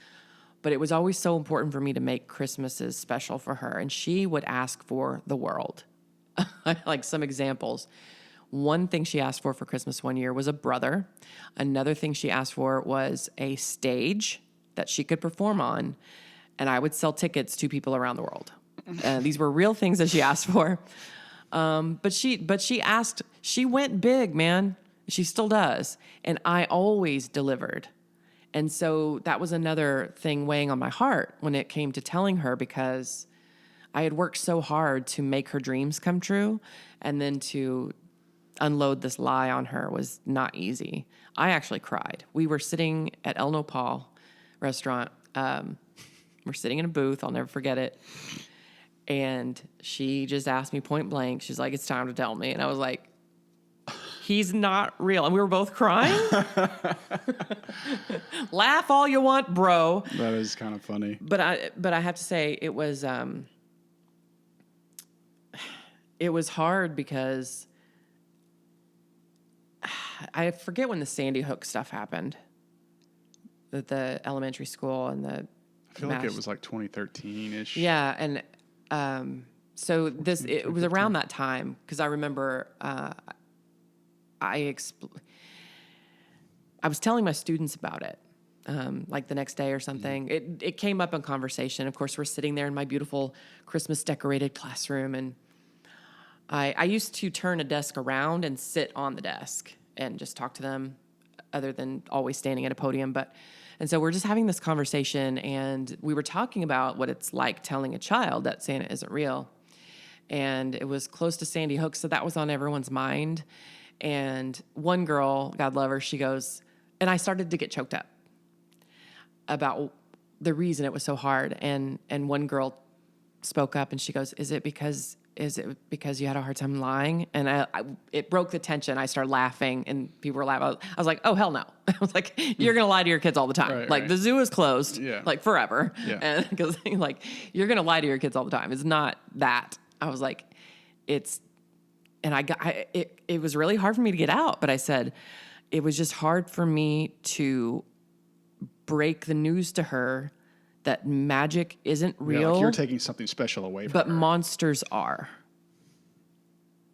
but it was always so important for me to make Christmases special for her, and she would ask for the world. Like some examples. One thing she asked for Christmas one year was a brother. Another thing she asked for was a stage that she could perform on, and I would sell tickets to people around the world. These were real things that she asked for. But she asked, she went big, man. She still does. And I always delivered. And so that was another thing weighing on my heart when it came to telling her, because I had worked so hard to make her dreams come true, and then to unload this lie on her was not easy. I actually cried. We were sitting at El Nopal restaurant. We're sitting in a booth. I'll never forget it. And she just asked me point blank. She's like, "It's time to tell me." And I was like, "He's not real." And we were both crying. Laugh all you want, bro. That is kind of funny. But I have to say it was hard because I forget when the Sandy Hook stuff happened. The elementary school and the I feel like it was like 2013-ish. Yeah, and so it was around that time, because I remember I was telling my students about it, like the next day or something. It came up in conversation. Of course, we're sitting there in my beautiful Christmas decorated classroom, and I used to turn a desk around and sit on the desk. and just talk to them other than always standing at a podium. And so we're just having this conversation, and we were talking about what it's like telling a child that Santa isn't real. And it was close to Sandy Hook, so that was on everyone's mind. And one girl, God love her, she goes, and I started to get choked up about the reason it was so hard. And one girl spoke up and she goes, is it because you had a hard time lying? And it broke the tension. I started laughing and people were laughing. I was like, oh, hell no. I was like, you're going to lie to your kids all the time. Like the zoo is closed like forever. Yeah. And because like, you're going to lie to your kids all the time. It's not that. I was like, it was really hard for me to get out, but I said, it was just hard for me to break the news to her that magic isn't real. Yeah, like you're taking something special away from her. But monsters are.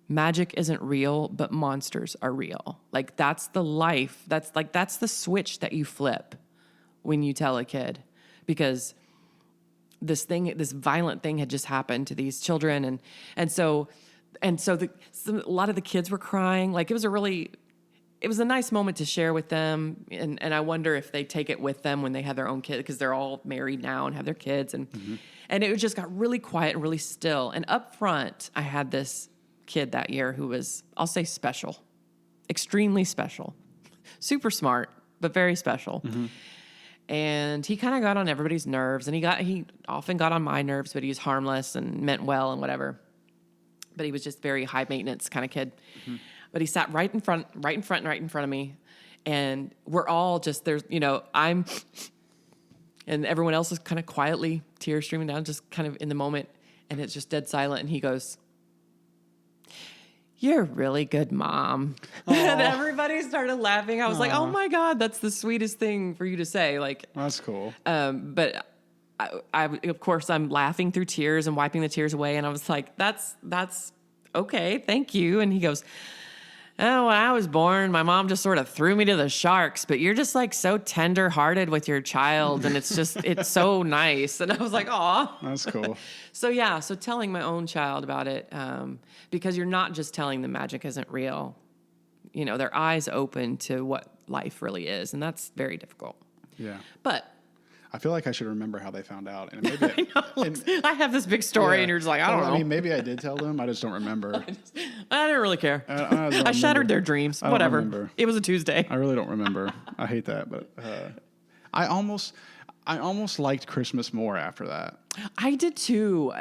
Magic isn't real, but monsters are real. Like that's the life. That's the switch that you flip when you tell a kid, because this violent thing had just happened to these children. And so a lot of the kids were crying. Like it was a nice moment to share with them. And I wonder if they take it with them when they have their own kid, because they're all married now and have their kids. And it just got really quiet and really still. And up front, I had this kid that year who was, I'll say, special, extremely special, super smart, but very special. And he kind of got on everybody's nerves, and he often got on my nerves, but he was harmless and meant well and whatever. But he was just very high maintenance kind of kid. But he sat right in front of me. And we're all just, and everyone else is kind of quietly, tears streaming down, just kind of in the moment. And it's just dead silent. And he goes, "You're a really good mom." And everybody started laughing. I was like, oh my God, that's the sweetest thing for you to say. Like, that's cool. But I of course, I'm laughing through tears and wiping the tears away. And I was like, that's okay. Thank you. And he goes, "Oh, when I was born, my mom just sort of threw me to the sharks, but you're just like so tender hearted with your child. And it's so nice." And I was like, aw. That's cool. So telling my own child about it, because you're not just telling them magic isn't real. Their eyes open to what life really is. And that's very difficult. Yeah. But I feel like I should remember how they found out. And maybe I have this big story, and you're just like, I don't know. I mean, maybe I did tell them. I just don't remember. I didn't really care. I shattered their dreams. I Whatever. remember. It was a Tuesday. I really don't remember. I hate that, but I almost liked Christmas more after that. I did too.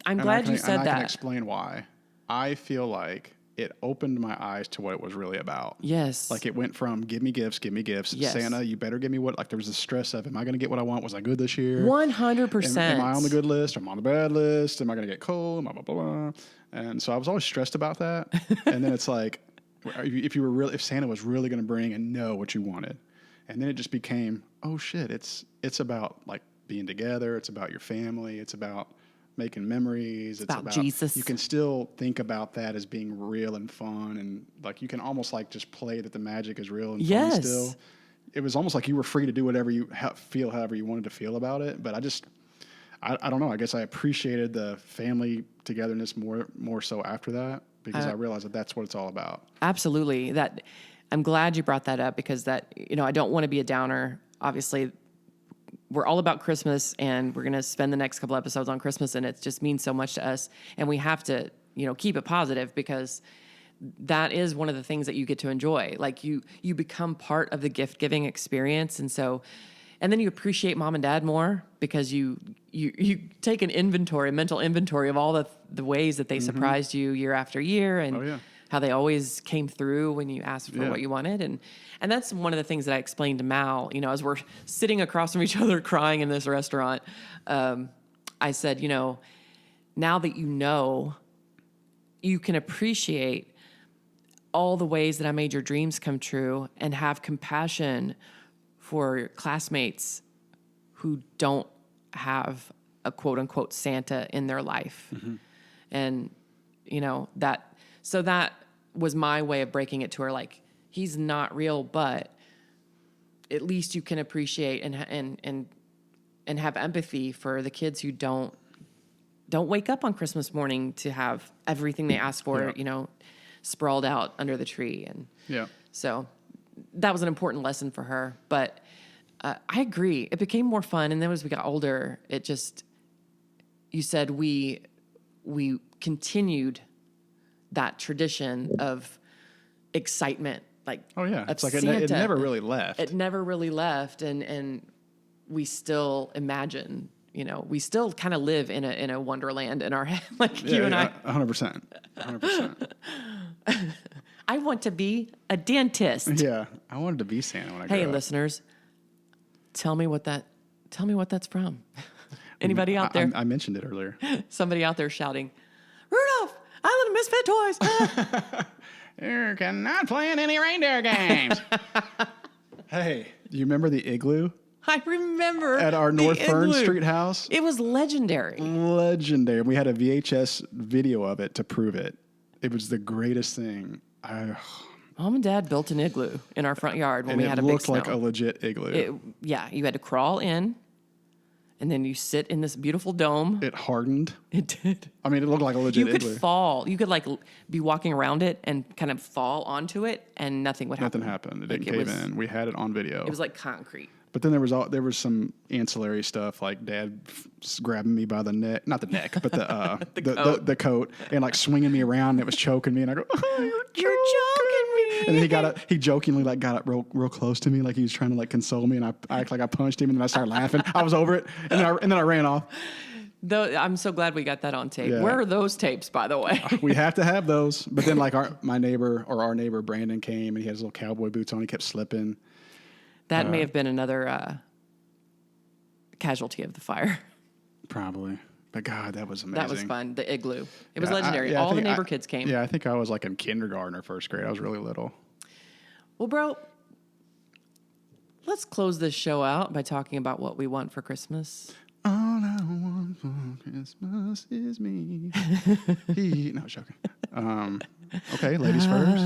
I'm glad you said that. I can explain why. I feel like it opened my eyes to what it was really about. Yes. Like it went from give me gifts. Yes. Santa, you better give me what, like there was the stress of, am I going to get what I want? Was I good this year? 100%. Am I on the good list? Am I on the bad list? Am I going to get cold? Blah, blah, blah, blah. And so I was always stressed about that. And then it's like, if Santa was really going to bring and know what you wanted. And then it just became, oh shit, it's about like being together. It's about your family. It's about making memories. It's about Jesus. You can still think about that as being real and fun, and like you can almost like just play that the magic is real and fun still. It was almost like you were free to do whatever you feel, however you wanted to feel about it. But I don't know. I guess I appreciated the family togetherness more so after that, because I realized that that's what it's all about. Absolutely. I'm glad you brought that up, because I don't want to be a downer. Obviously, we're all about Christmas, and we're going to spend the next couple episodes on Christmas, and it just means so much to us. And we have to, keep it positive, because that is one of the things that you get to enjoy. Like you become part of the gift giving experience. And then you appreciate mom and dad more, because you take a mental inventory of all the ways that they surprised you year after year, and how they always came through when you asked for what you wanted. And that's one of the things that I explained to Mal, as we're sitting across from each other crying in this restaurant. I said, now that you can appreciate all the ways that I made your dreams come true, and have compassion for your classmates who don't have a quote unquote Santa in their life. And, that was my way of breaking it to her. Like, he's not real, but at least you can appreciate and have empathy for the kids who don't wake up on Christmas morning to have everything they ask for, sprawled out under the tree. And Yeah. so that was an important lesson for her. But I agree. It became more fun. And then as we got older, it just, you said we continued that tradition of excitement. Like, Oh yeah. of It's like Santa. it never really left. It never really left. And we still imagine, we still kind of live in a wonderland in our head. Like you and I. 100%. 100%. I want to be a dentist. Yeah. I wanted to be Santa when I grew Hey, up. listeners, tell me what that's from. Anybody out there? I mentioned it earlier. Somebody out there shouting, Rudolph, Island of Misfit Toys. You cannot play in any reindeer games. Hey, do you remember the igloo I remember at our the North Fern igloo. Street house? It was legendary. Legendary. We had a VHS video of it to prove it. It was the greatest thing. Mom and Dad built an igloo in our front yard when And we it had a big looked snow. like a legit igloo. You had to crawl in, and then you sit in this beautiful dome. It hardened. It did. I mean, it looked like a legit You could igloo. fall. You could be walking around it and kind of fall onto it, and nothing would happen. Nothing happened. It Like, didn't cave in. We had it on video. It was like concrete. But then there was some ancillary stuff, like Dad grabbing me by the neck, not the neck, but the coat, and like swinging me around. And it was choking me, and I go, oh, You're choking me. And then he jokingly got up real close to me, like he was trying to like console me, and I act like I punched him, and then I started laughing. I was over it, and then I ran off. Though I'm so glad we got that on tape. Yeah. Where are those tapes, by the way? We have to have those. But then like our neighbor Brandon came, and he had his little cowboy boots on. He kept slipping. That may have been another casualty of the fire. Probably. But God, that was amazing. That was fun. The igloo. It was Yeah, legendary. I All the think neighbor kids came. Yeah, I think I was like in kindergarten or first grade. I was really little. Well, bro, let's close this show out by talking about what we want for Christmas. All I want for Christmas is me. No, joking. Okay, ladies first.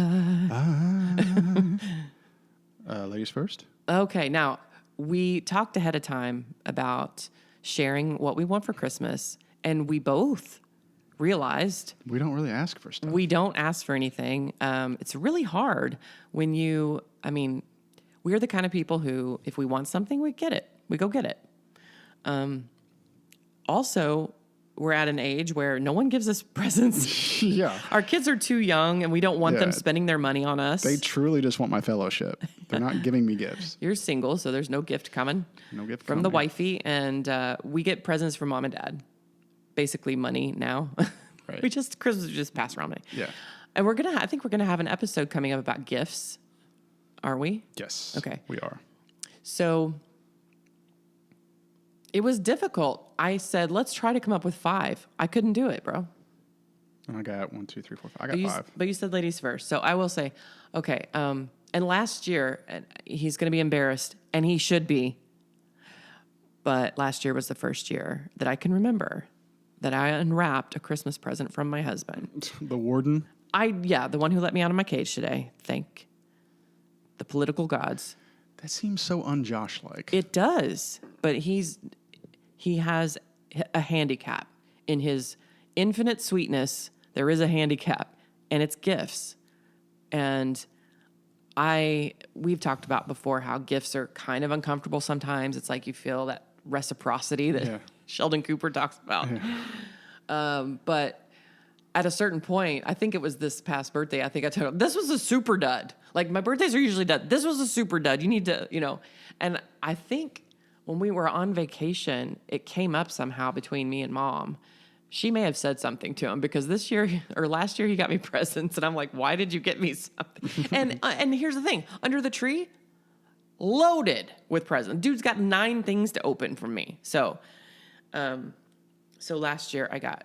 Ladies first. Okay, now we talked ahead of time about sharing what we want for Christmas, and we both realized We don't really ask for stuff. we don't ask for anything. It's really hard when we're the kind of people who, if we want something, we get it. We go get it. Also, we're at an age where no one gives us presents. Yeah. Our kids are too young, and we don't want them Yeah. spending their money on us. They truly just want my fellowship. They're not giving me gifts. You're single, so there's no gift coming. No gift from the coming. wifey, and we get presents from mom and dad. Basically, money now. Right. Christmas we just pass around money. Yeah. And I think we're gonna have an episode coming up about gifts. Are we? Yes. Okay. We are. So it was difficult. I said, let's try to come up with 5. I couldn't do it, bro. I got 1, 2, 3, 4, 5. I got 5. But you said ladies first. So I will say, okay. And last year, and he's going to be embarrassed, and he should be. But last year was the first year that I can remember that I unwrapped a Christmas present from my husband. The warden. The one who let me out of my cage today. Thank the political gods. That seems so un-Josh-like. It does, but he has a handicap in his infinite sweetness. There is a handicap, and it's gifts. And we've talked about before how gifts are kind of uncomfortable sometimes. It's like you feel that reciprocity that Sheldon Cooper talks about. Yeah. But at a certain point, I think it was this past birthday, I think I told him, this was a super dud. Like, my birthdays are usually dud. This was a super dud. You need to, And I think when we were on vacation, it came up somehow between me and mom. She may have said something to him because this year or last year he got me presents, and I'm like, why did you get me something? And here's the thing. Under the tree, loaded with presents. Dude's got 9 things to open from me. So last year I got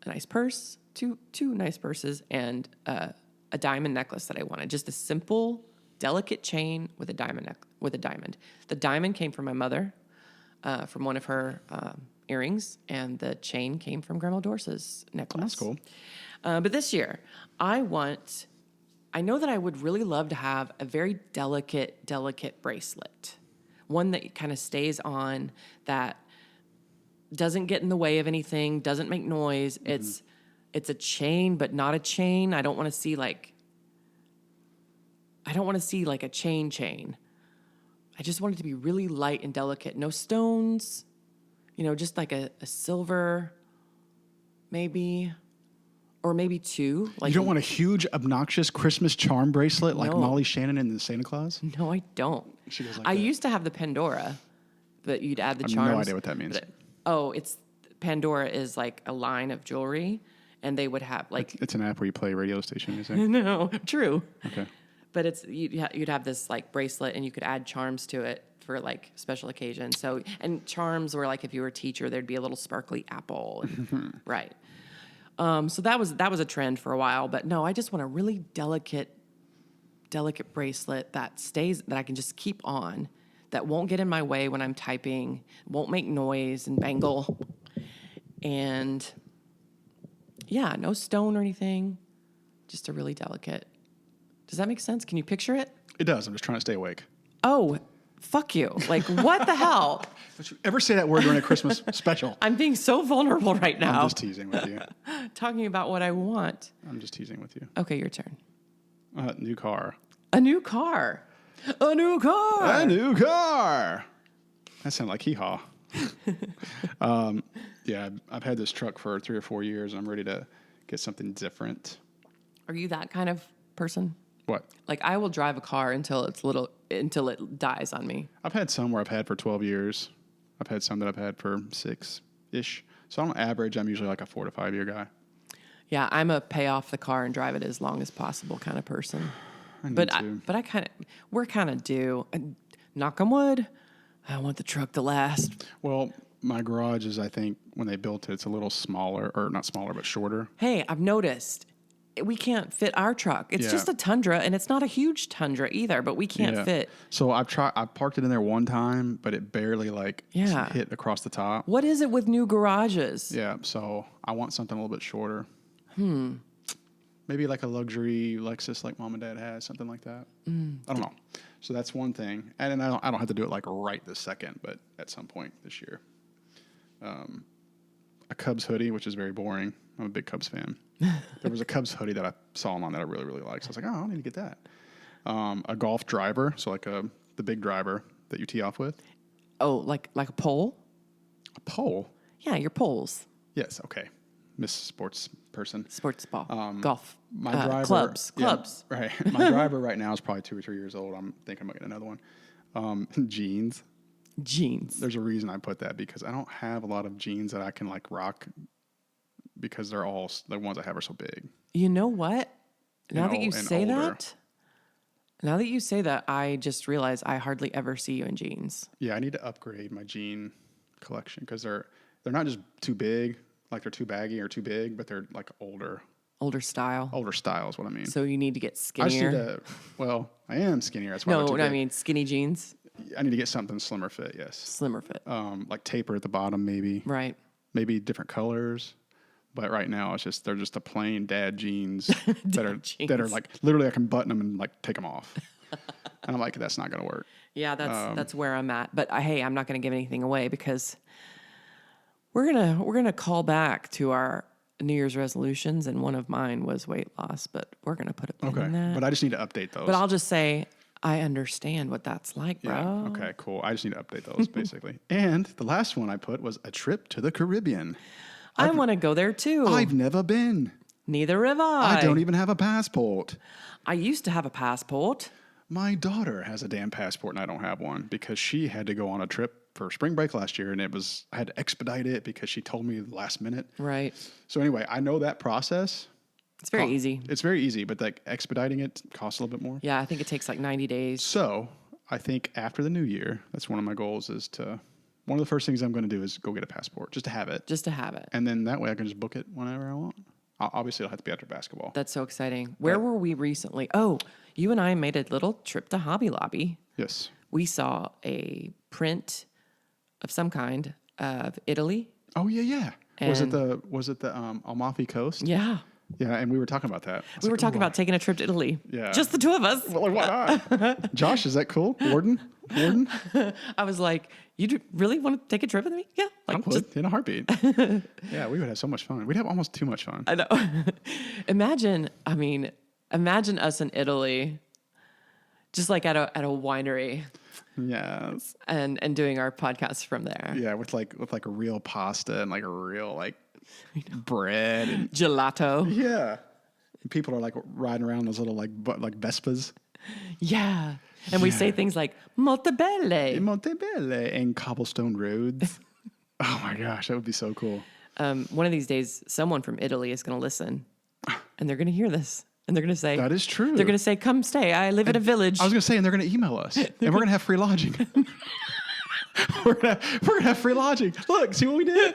a nice purse, two nice purses, and a diamond necklace that I wanted. Just a simple, delicate chain with a diamond. The diamond came from my mother, from one of her earrings, and the chain came from Grandma Dorsey's necklace. That's cool. But this year, I know that I would really love to have a very delicate bracelet. One that kind of stays on, that doesn't get in the way of anything, doesn't make noise. Mm-hmm. it's a chain, but not a chain. I don't want to see like a chain. I just want it to be really light and delicate. No stones, just like a silver, maybe, or maybe two. Like, You don't want a huge, obnoxious Christmas charm bracelet like No. Molly Shannon in the Santa Claus? No, I don't. She goes like I that. used to have the Pandora, but you'd add the I have charms. no idea what that means. It's Pandora is like a line of jewelry, and they would have like It's an app where you play radio station music. no, true. Okay. But you'd have this like bracelet, and you could add charms to it for like special occasions. So and charms were like if you were a teacher, there'd be a little sparkly apple, right? So that was a trend for a while. But no, I just want a really delicate bracelet that I can just keep on, that won't get in my way when I'm typing, won't make noise and bangle, and yeah, no stone or anything, just a really delicate. Does that make sense? Can you picture it? It does. I'm just trying to stay awake. Oh, fuck you. Like, what the hell? Don't you ever say that word during a Christmas special? I'm being so vulnerable right now. I'm just teasing with you. Talking about what I want. I'm just teasing with you. Okay, your turn. New car. A new car. A new car. A new car. That sounded like hee-haw. Yeah, I've had this truck for 3 or 4 years, and I'm ready to get something different. Are you that kind of person? What? Like, I will drive a car until it dies on me. I've had some where I've had for 12 years. I've had some that I've had for 6-ish. So on average, I'm usually like a 4 to 5 year guy. Yeah, I'm a pay off the car and drive it as long as possible kind of person. We're kind of due. Knock on wood. I want the truck to last. Well, my garage is, I think, when they built it, it's a little smaller, or not smaller, but shorter. Hey, I've noticed we can't fit our truck. It's just a Tundra, and it's not a huge Tundra either, but we can't fit. So I parked it in there one time, but it barely hit across the top. What is it with new garages? Yeah, so I want something a little bit shorter. Maybe like a luxury Lexus like mom and dad has, something like that. I don't know. So that's one thing. And I don't have to do it like right this second, but at some point this year. A Cubs hoodie, which is very boring. I'm a big Cubs fan. There was a Cubs hoodie that I saw online that I really, really liked. So I was like, oh, I need to get that. A golf driver, so like the big driver that you tee off with. Oh, like a pole? A pole? Yeah, your poles. Yes, okay. Miss Sports Person. Sports ball. Golf. My driver. Clubs. Yeah, right. My driver right now is probably 2 or 3 years old. I'm thinking I'm going to get another one. Jeans. There's a reason I put that, because I don't have a lot of jeans that I can like rock, because the ones I have are so big. You know what? Now that you say older. that, I just realized I hardly ever see you in jeans. Yeah, I need to upgrade my jean collection, because they're not just too big, like they're too baggy or too big, but they're like older. Older style. Older style is what I mean. So you need to get skinnier. I just need I am skinnier. That's why I mean skinny jeans. I need to get something slimmer fit. Yes. Slimmer fit. Like taper at the bottom, maybe. Right. Maybe different colors. But right now, they're just a plain dad jeans that are like literally I can button them and like take them off. And I'm like, that's not gonna work. Yeah, that's where I'm at. But hey, I'm not gonna give anything away, because we're gonna call back to our New Year's resolutions, and one of mine was weight loss. But we're gonna put a pin in that. But I just need to update those. But I'll just say I understand what that's like, bro. Yeah. Okay. Cool. I just need to update those basically. And the last one I put was a trip to the Caribbean. I want to go there too. I've never been. Neither have I. I don't even have a passport. I used to have a passport. My daughter has a damn passport and I don't have one, because she had to go on a trip for spring break last year, and I had to expedite it because she told me last minute. Right. So anyway, I know that process. It's very easy. It's very easy, but like expediting it costs a little bit more. Yeah, I think it takes like 90 days. So I think after the new year, that's one of my goals one of the first things I'm going to do is go get a passport, just to have it. And then that way I can just book it whenever I want. Obviously, it'll have to be after basketball. That's so exciting. Where were we recently? Oh, you and I made a little trip to Hobby Lobby. Yes. We saw a print of some kind of Italy. Oh, yeah. Was it the Amalfi Coast? Yeah. Yeah, and we were talking about that. We were talking about taking a trip to Italy. Yeah. Just the two of us. Well, why not? Josh, is that cool? Warden? Warden? I was like, you really want to take a trip with me? Yeah. I Like, would, in a heartbeat. Yeah, we would have so much fun. We'd have almost too much fun. I know. Imagine us in Italy, just like at a winery Yes. and doing our podcast from there. Yeah, with like a real pasta and like a real like bread and Gelato. yeah. And people are like riding around those little like Vespas. Yeah. And we say things like molto belle. Montebello and cobblestone roads. Oh my gosh, that would be so cool. One of these days, someone from Italy is going to listen, and they're going to hear this, and they're going to say, That is true. They're going to say, "Come stay. I live in a village." I was going to say, and they're going to email us, and we're going to have free lodging. we're gonna have free lodging. Look, see what we did?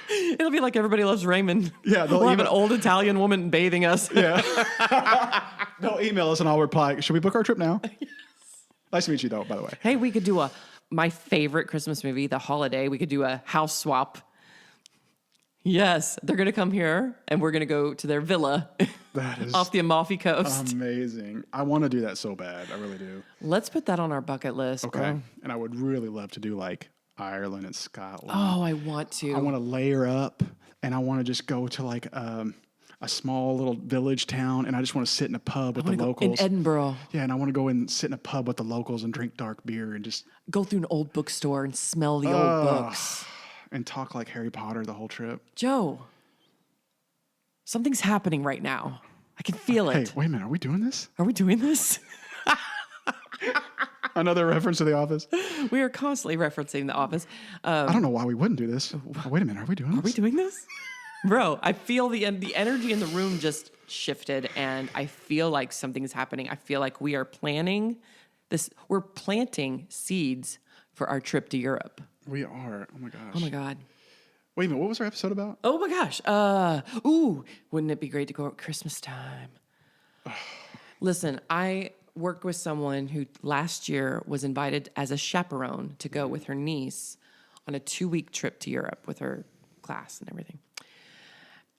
It'll be like Everybody Loves Raymond. Yeah, we'll have an old Italian woman bathing us. Yeah. They'll email us, and I'll reply. Should we book our trip now? Yes. Nice to meet you, though. By the way. Hey, we could do my favorite Christmas movie, The Holiday. We could do a house swap. Yes, they're gonna come here, and we're gonna go to their villa That is off the Amalfi Coast. amazing. I want to do that so bad. I really do. Let's put that on our bucket list. Okay. Bro. And I would really love to do like Ireland and Scotland. Oh, I want to. I want to layer up, and I want to just go to like a small little village town, and I just want to sit in a pub with the locals. In Edinburgh. Yeah, and I want to go and sit in a pub with the locals and drink dark beer and just Go through an old bookstore and smell the old books. and talk like Harry Potter the whole trip. Joe, something's happening right now. I can feel Hey, it. wait a minute. Are we doing this? Are we doing this? Another reference to The Office. We are constantly referencing The Office. I don't know why we wouldn't do this. Oh, wait a minute. Are we doing this? Are we doing this? Bro, I feel the energy in the room just shifted, and I feel like something's happening. I feel like we are planning this. We're planting seeds for our trip to Europe. We are. Oh my gosh. Oh my God. Wait a minute. What was our episode about? Oh my gosh. Wouldn't it be great to go at Christmas time? Listen, I worked with someone who last year was invited as a chaperone to go with her niece on a 2-week trip to Europe with her class and everything.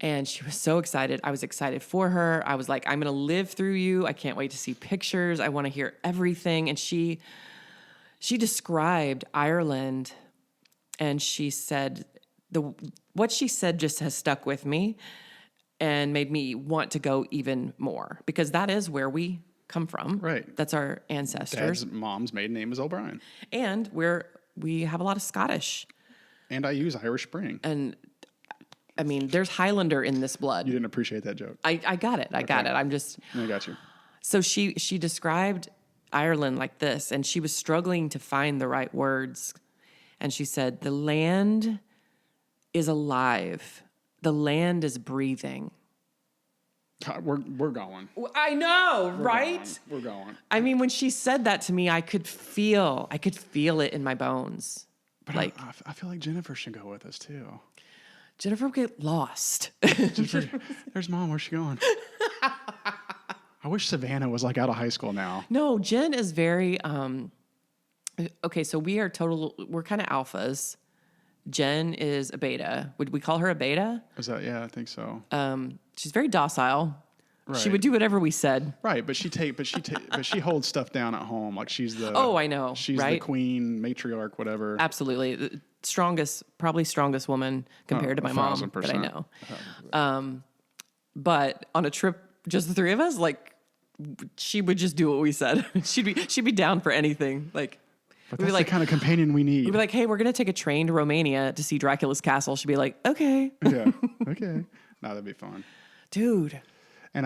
And she was so excited. I was excited for her. I was like, I'm going to live through you. I can't wait to see pictures. I want to hear everything. And she described Ireland, and she said, what she said just has stuck with me and made me want to go even more, because that is where we come from. Right. That's our ancestors. Dad's mom's maiden name is O'Brien. And we have a lot of Scottish. And I use Irish Spring. And I mean, there's Highlander in this blood. You didn't appreciate that joke. I got it. I got it. I'm just. I got you. So she described Ireland like this, and she was struggling to find the right words. And she said, the land is alive. The land is breathing. We're going. I know, right? We're going. I mean, when she said that to me, I could feel it in my bones. But like, I feel like Jennifer should go with us too. Jennifer would get lost. Jennifer, there's Mom. Where's she going? I wish Savannah was like out of high school now. No, Jen is very okay. So we're kind of alphas. Jen is a beta. Would we call her a beta? Is that? Yeah, I think so. She's very docile. Right. She would do whatever we said. Right, but she holds stuff down at home. Like she's the. Oh, I know. She's right? the queen, matriarch, whatever. Absolutely, the probably strongest woman compared to my mom that I know. But on a trip, just the three of us, like she would just do what we said. she'd be down for anything. Like. But that's the kind of companion we need. We'd be like, hey, we're going to take a train to Romania to see Dracula's castle. She'd be like, okay. Yeah, okay. No, that'd be fun. Dude. And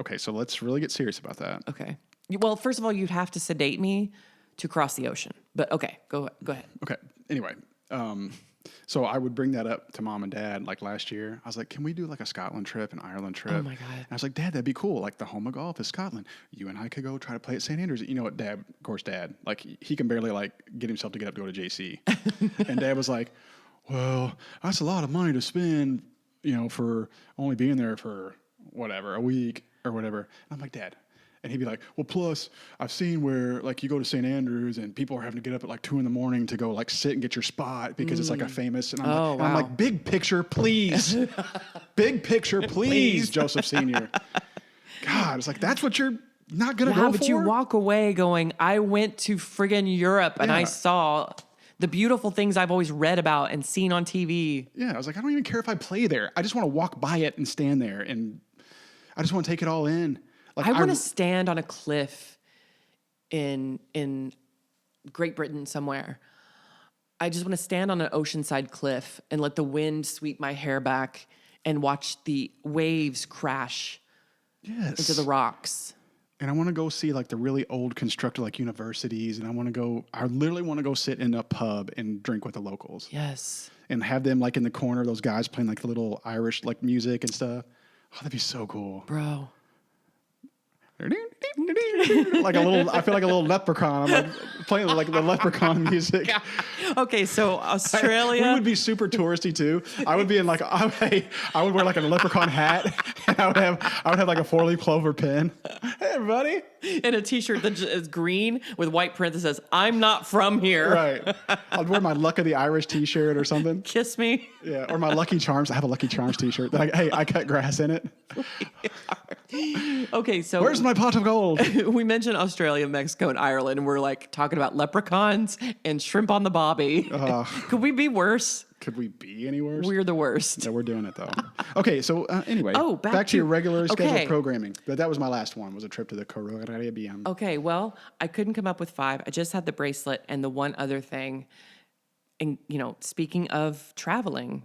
okay, so let's really get serious about that. Okay. Well, first of all, you'd have to sedate me to cross the ocean. But okay, go ahead. Okay, anyway. So I would bring that up to Mom and Dad like last year. I was like, can we do like a Scotland trip, an Ireland trip? Oh my God. And I was like, Dad, that'd be cool. Like the home of golf is Scotland. You and I could go try to play at St. Andrews. You know what, Dad, of course, Dad, like he can barely like get himself to get up to go to JC. And Dad was like, well, that's a lot of money to spend, for only being there for whatever, a week or whatever. And I'm like, Dad. And he'd be like, well, plus I've seen where like you go to St. Andrews and people are having to get up at like 2 a.m. to go like sit and get your spot because it's like a famous. And I'm like, big picture, please. Big picture, please, Joseph Sr. God, it's like, that's what you're not going to go for? But you walk away going, I went to friggin' Europe and I saw the beautiful things I've always read about and seen on TV. Yeah, I was like, I don't even care if I play there. I just want to walk by it and stand there, and I just want to take it all in. Like, I want to stand on a cliff in Great Britain somewhere. I just want to stand on an oceanside cliff and let the wind sweep my hair back and watch the waves crash into the rocks. And I want to go see like the really old constructed like universities, and I literally want to go sit in a pub and drink with the locals. Yes. And have them like in the corner, those guys playing like the little Irish like music and stuff. Oh, that'd be so cool. Bro. Like I feel like a little leprechaun. I'm like playing like the leprechaun music. Okay, so Australia. We would be super touristy too. I would be in like I would wear like a leprechaun hat, and I would have like a 4-leaf clover pin. Hey everybody. And a t-shirt that is green with white print that says, I'm not from here. Right. I'd wear my Luck of the Irish t-shirt or something. Kiss me. Yeah. Or my Lucky Charms. I have a Lucky Charms t-shirt. I cut grass in it. Okay, so where's my pot of gold? We mentioned Australia, Mexico, and Ireland, and we're like talking about leprechauns and shrimp on the bobby. Could we be worse? Could we be any worse? We're the worst. Yeah, we're doing it though. Okay, so anyway, back to your regular scheduled programming. But that was my last one. Was a trip to the Caribbean. Okay, well, I couldn't come up with 5. I just had the bracelet and the one other thing. And speaking of traveling,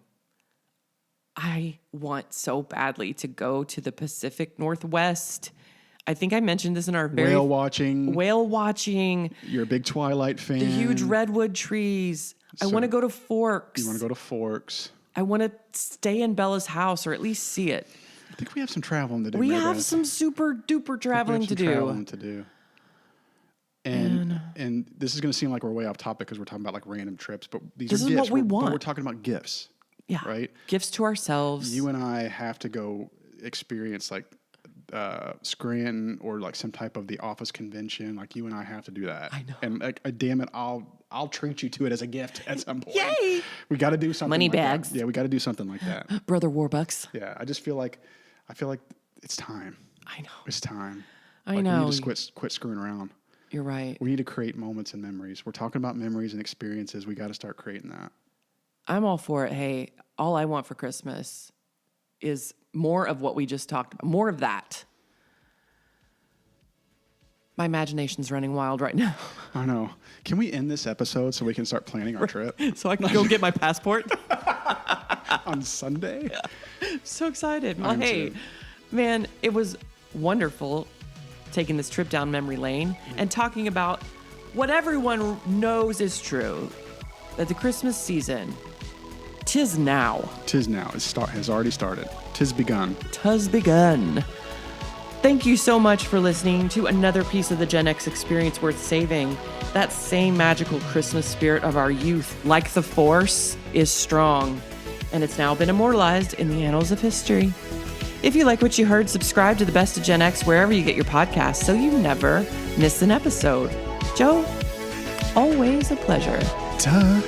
I want so badly to go to the Pacific Northwest. I think I mentioned this in our whale watching. You're a big Twilight fan. The huge redwood trees. I want to go to Forks. You want to go to Forks. I want to stay in Bella's house or at least see it. I think we have some traveling to do. We have some super duper traveling to do. And this is going to seem like we're way off topic because we're talking about like random trips, but this is gifts. What we want. But we're talking about gifts. Yeah. Right? Gifts to ourselves. You and I have to go experience like Scranton or like some type of the office convention. Like you and I have to do that. I know. And like, damn it, I'll treat you to it as a gift at some point. Yay! We got to do something. Money like bags. That. Yeah, we got to do something like that. Brother Warbucks. Yeah, I feel like it's time. I know. It's time. I know. We need to quit screwing around. You're right. We need to create moments and memories. We're talking about memories and experiences. We got to start creating that. I'm all for it. Hey, all I want for Christmas is more of what we just talked about. More of that. My imagination's running wild right now. I know. Can we end this episode so we can start planning our trip? So I can go get my passport? On Sunday? Yeah. So excited. Well, hey, man, it was wonderful taking this trip down memory lane and talking about what everyone knows is true, that the Christmas season, 'tis now. 'Tis now. It has already started. 'Tis begun. 'Tis begun. Thank you so much for listening to another piece of the Gen X experience worth saving. That same magical Christmas spirit of our youth, like the Force, is strong, and it's now been immortalized in the annals of history. If you like what you heard, subscribe to the Best of Gen X wherever you get your podcasts so you never miss an episode. Joe, always a pleasure. Duh.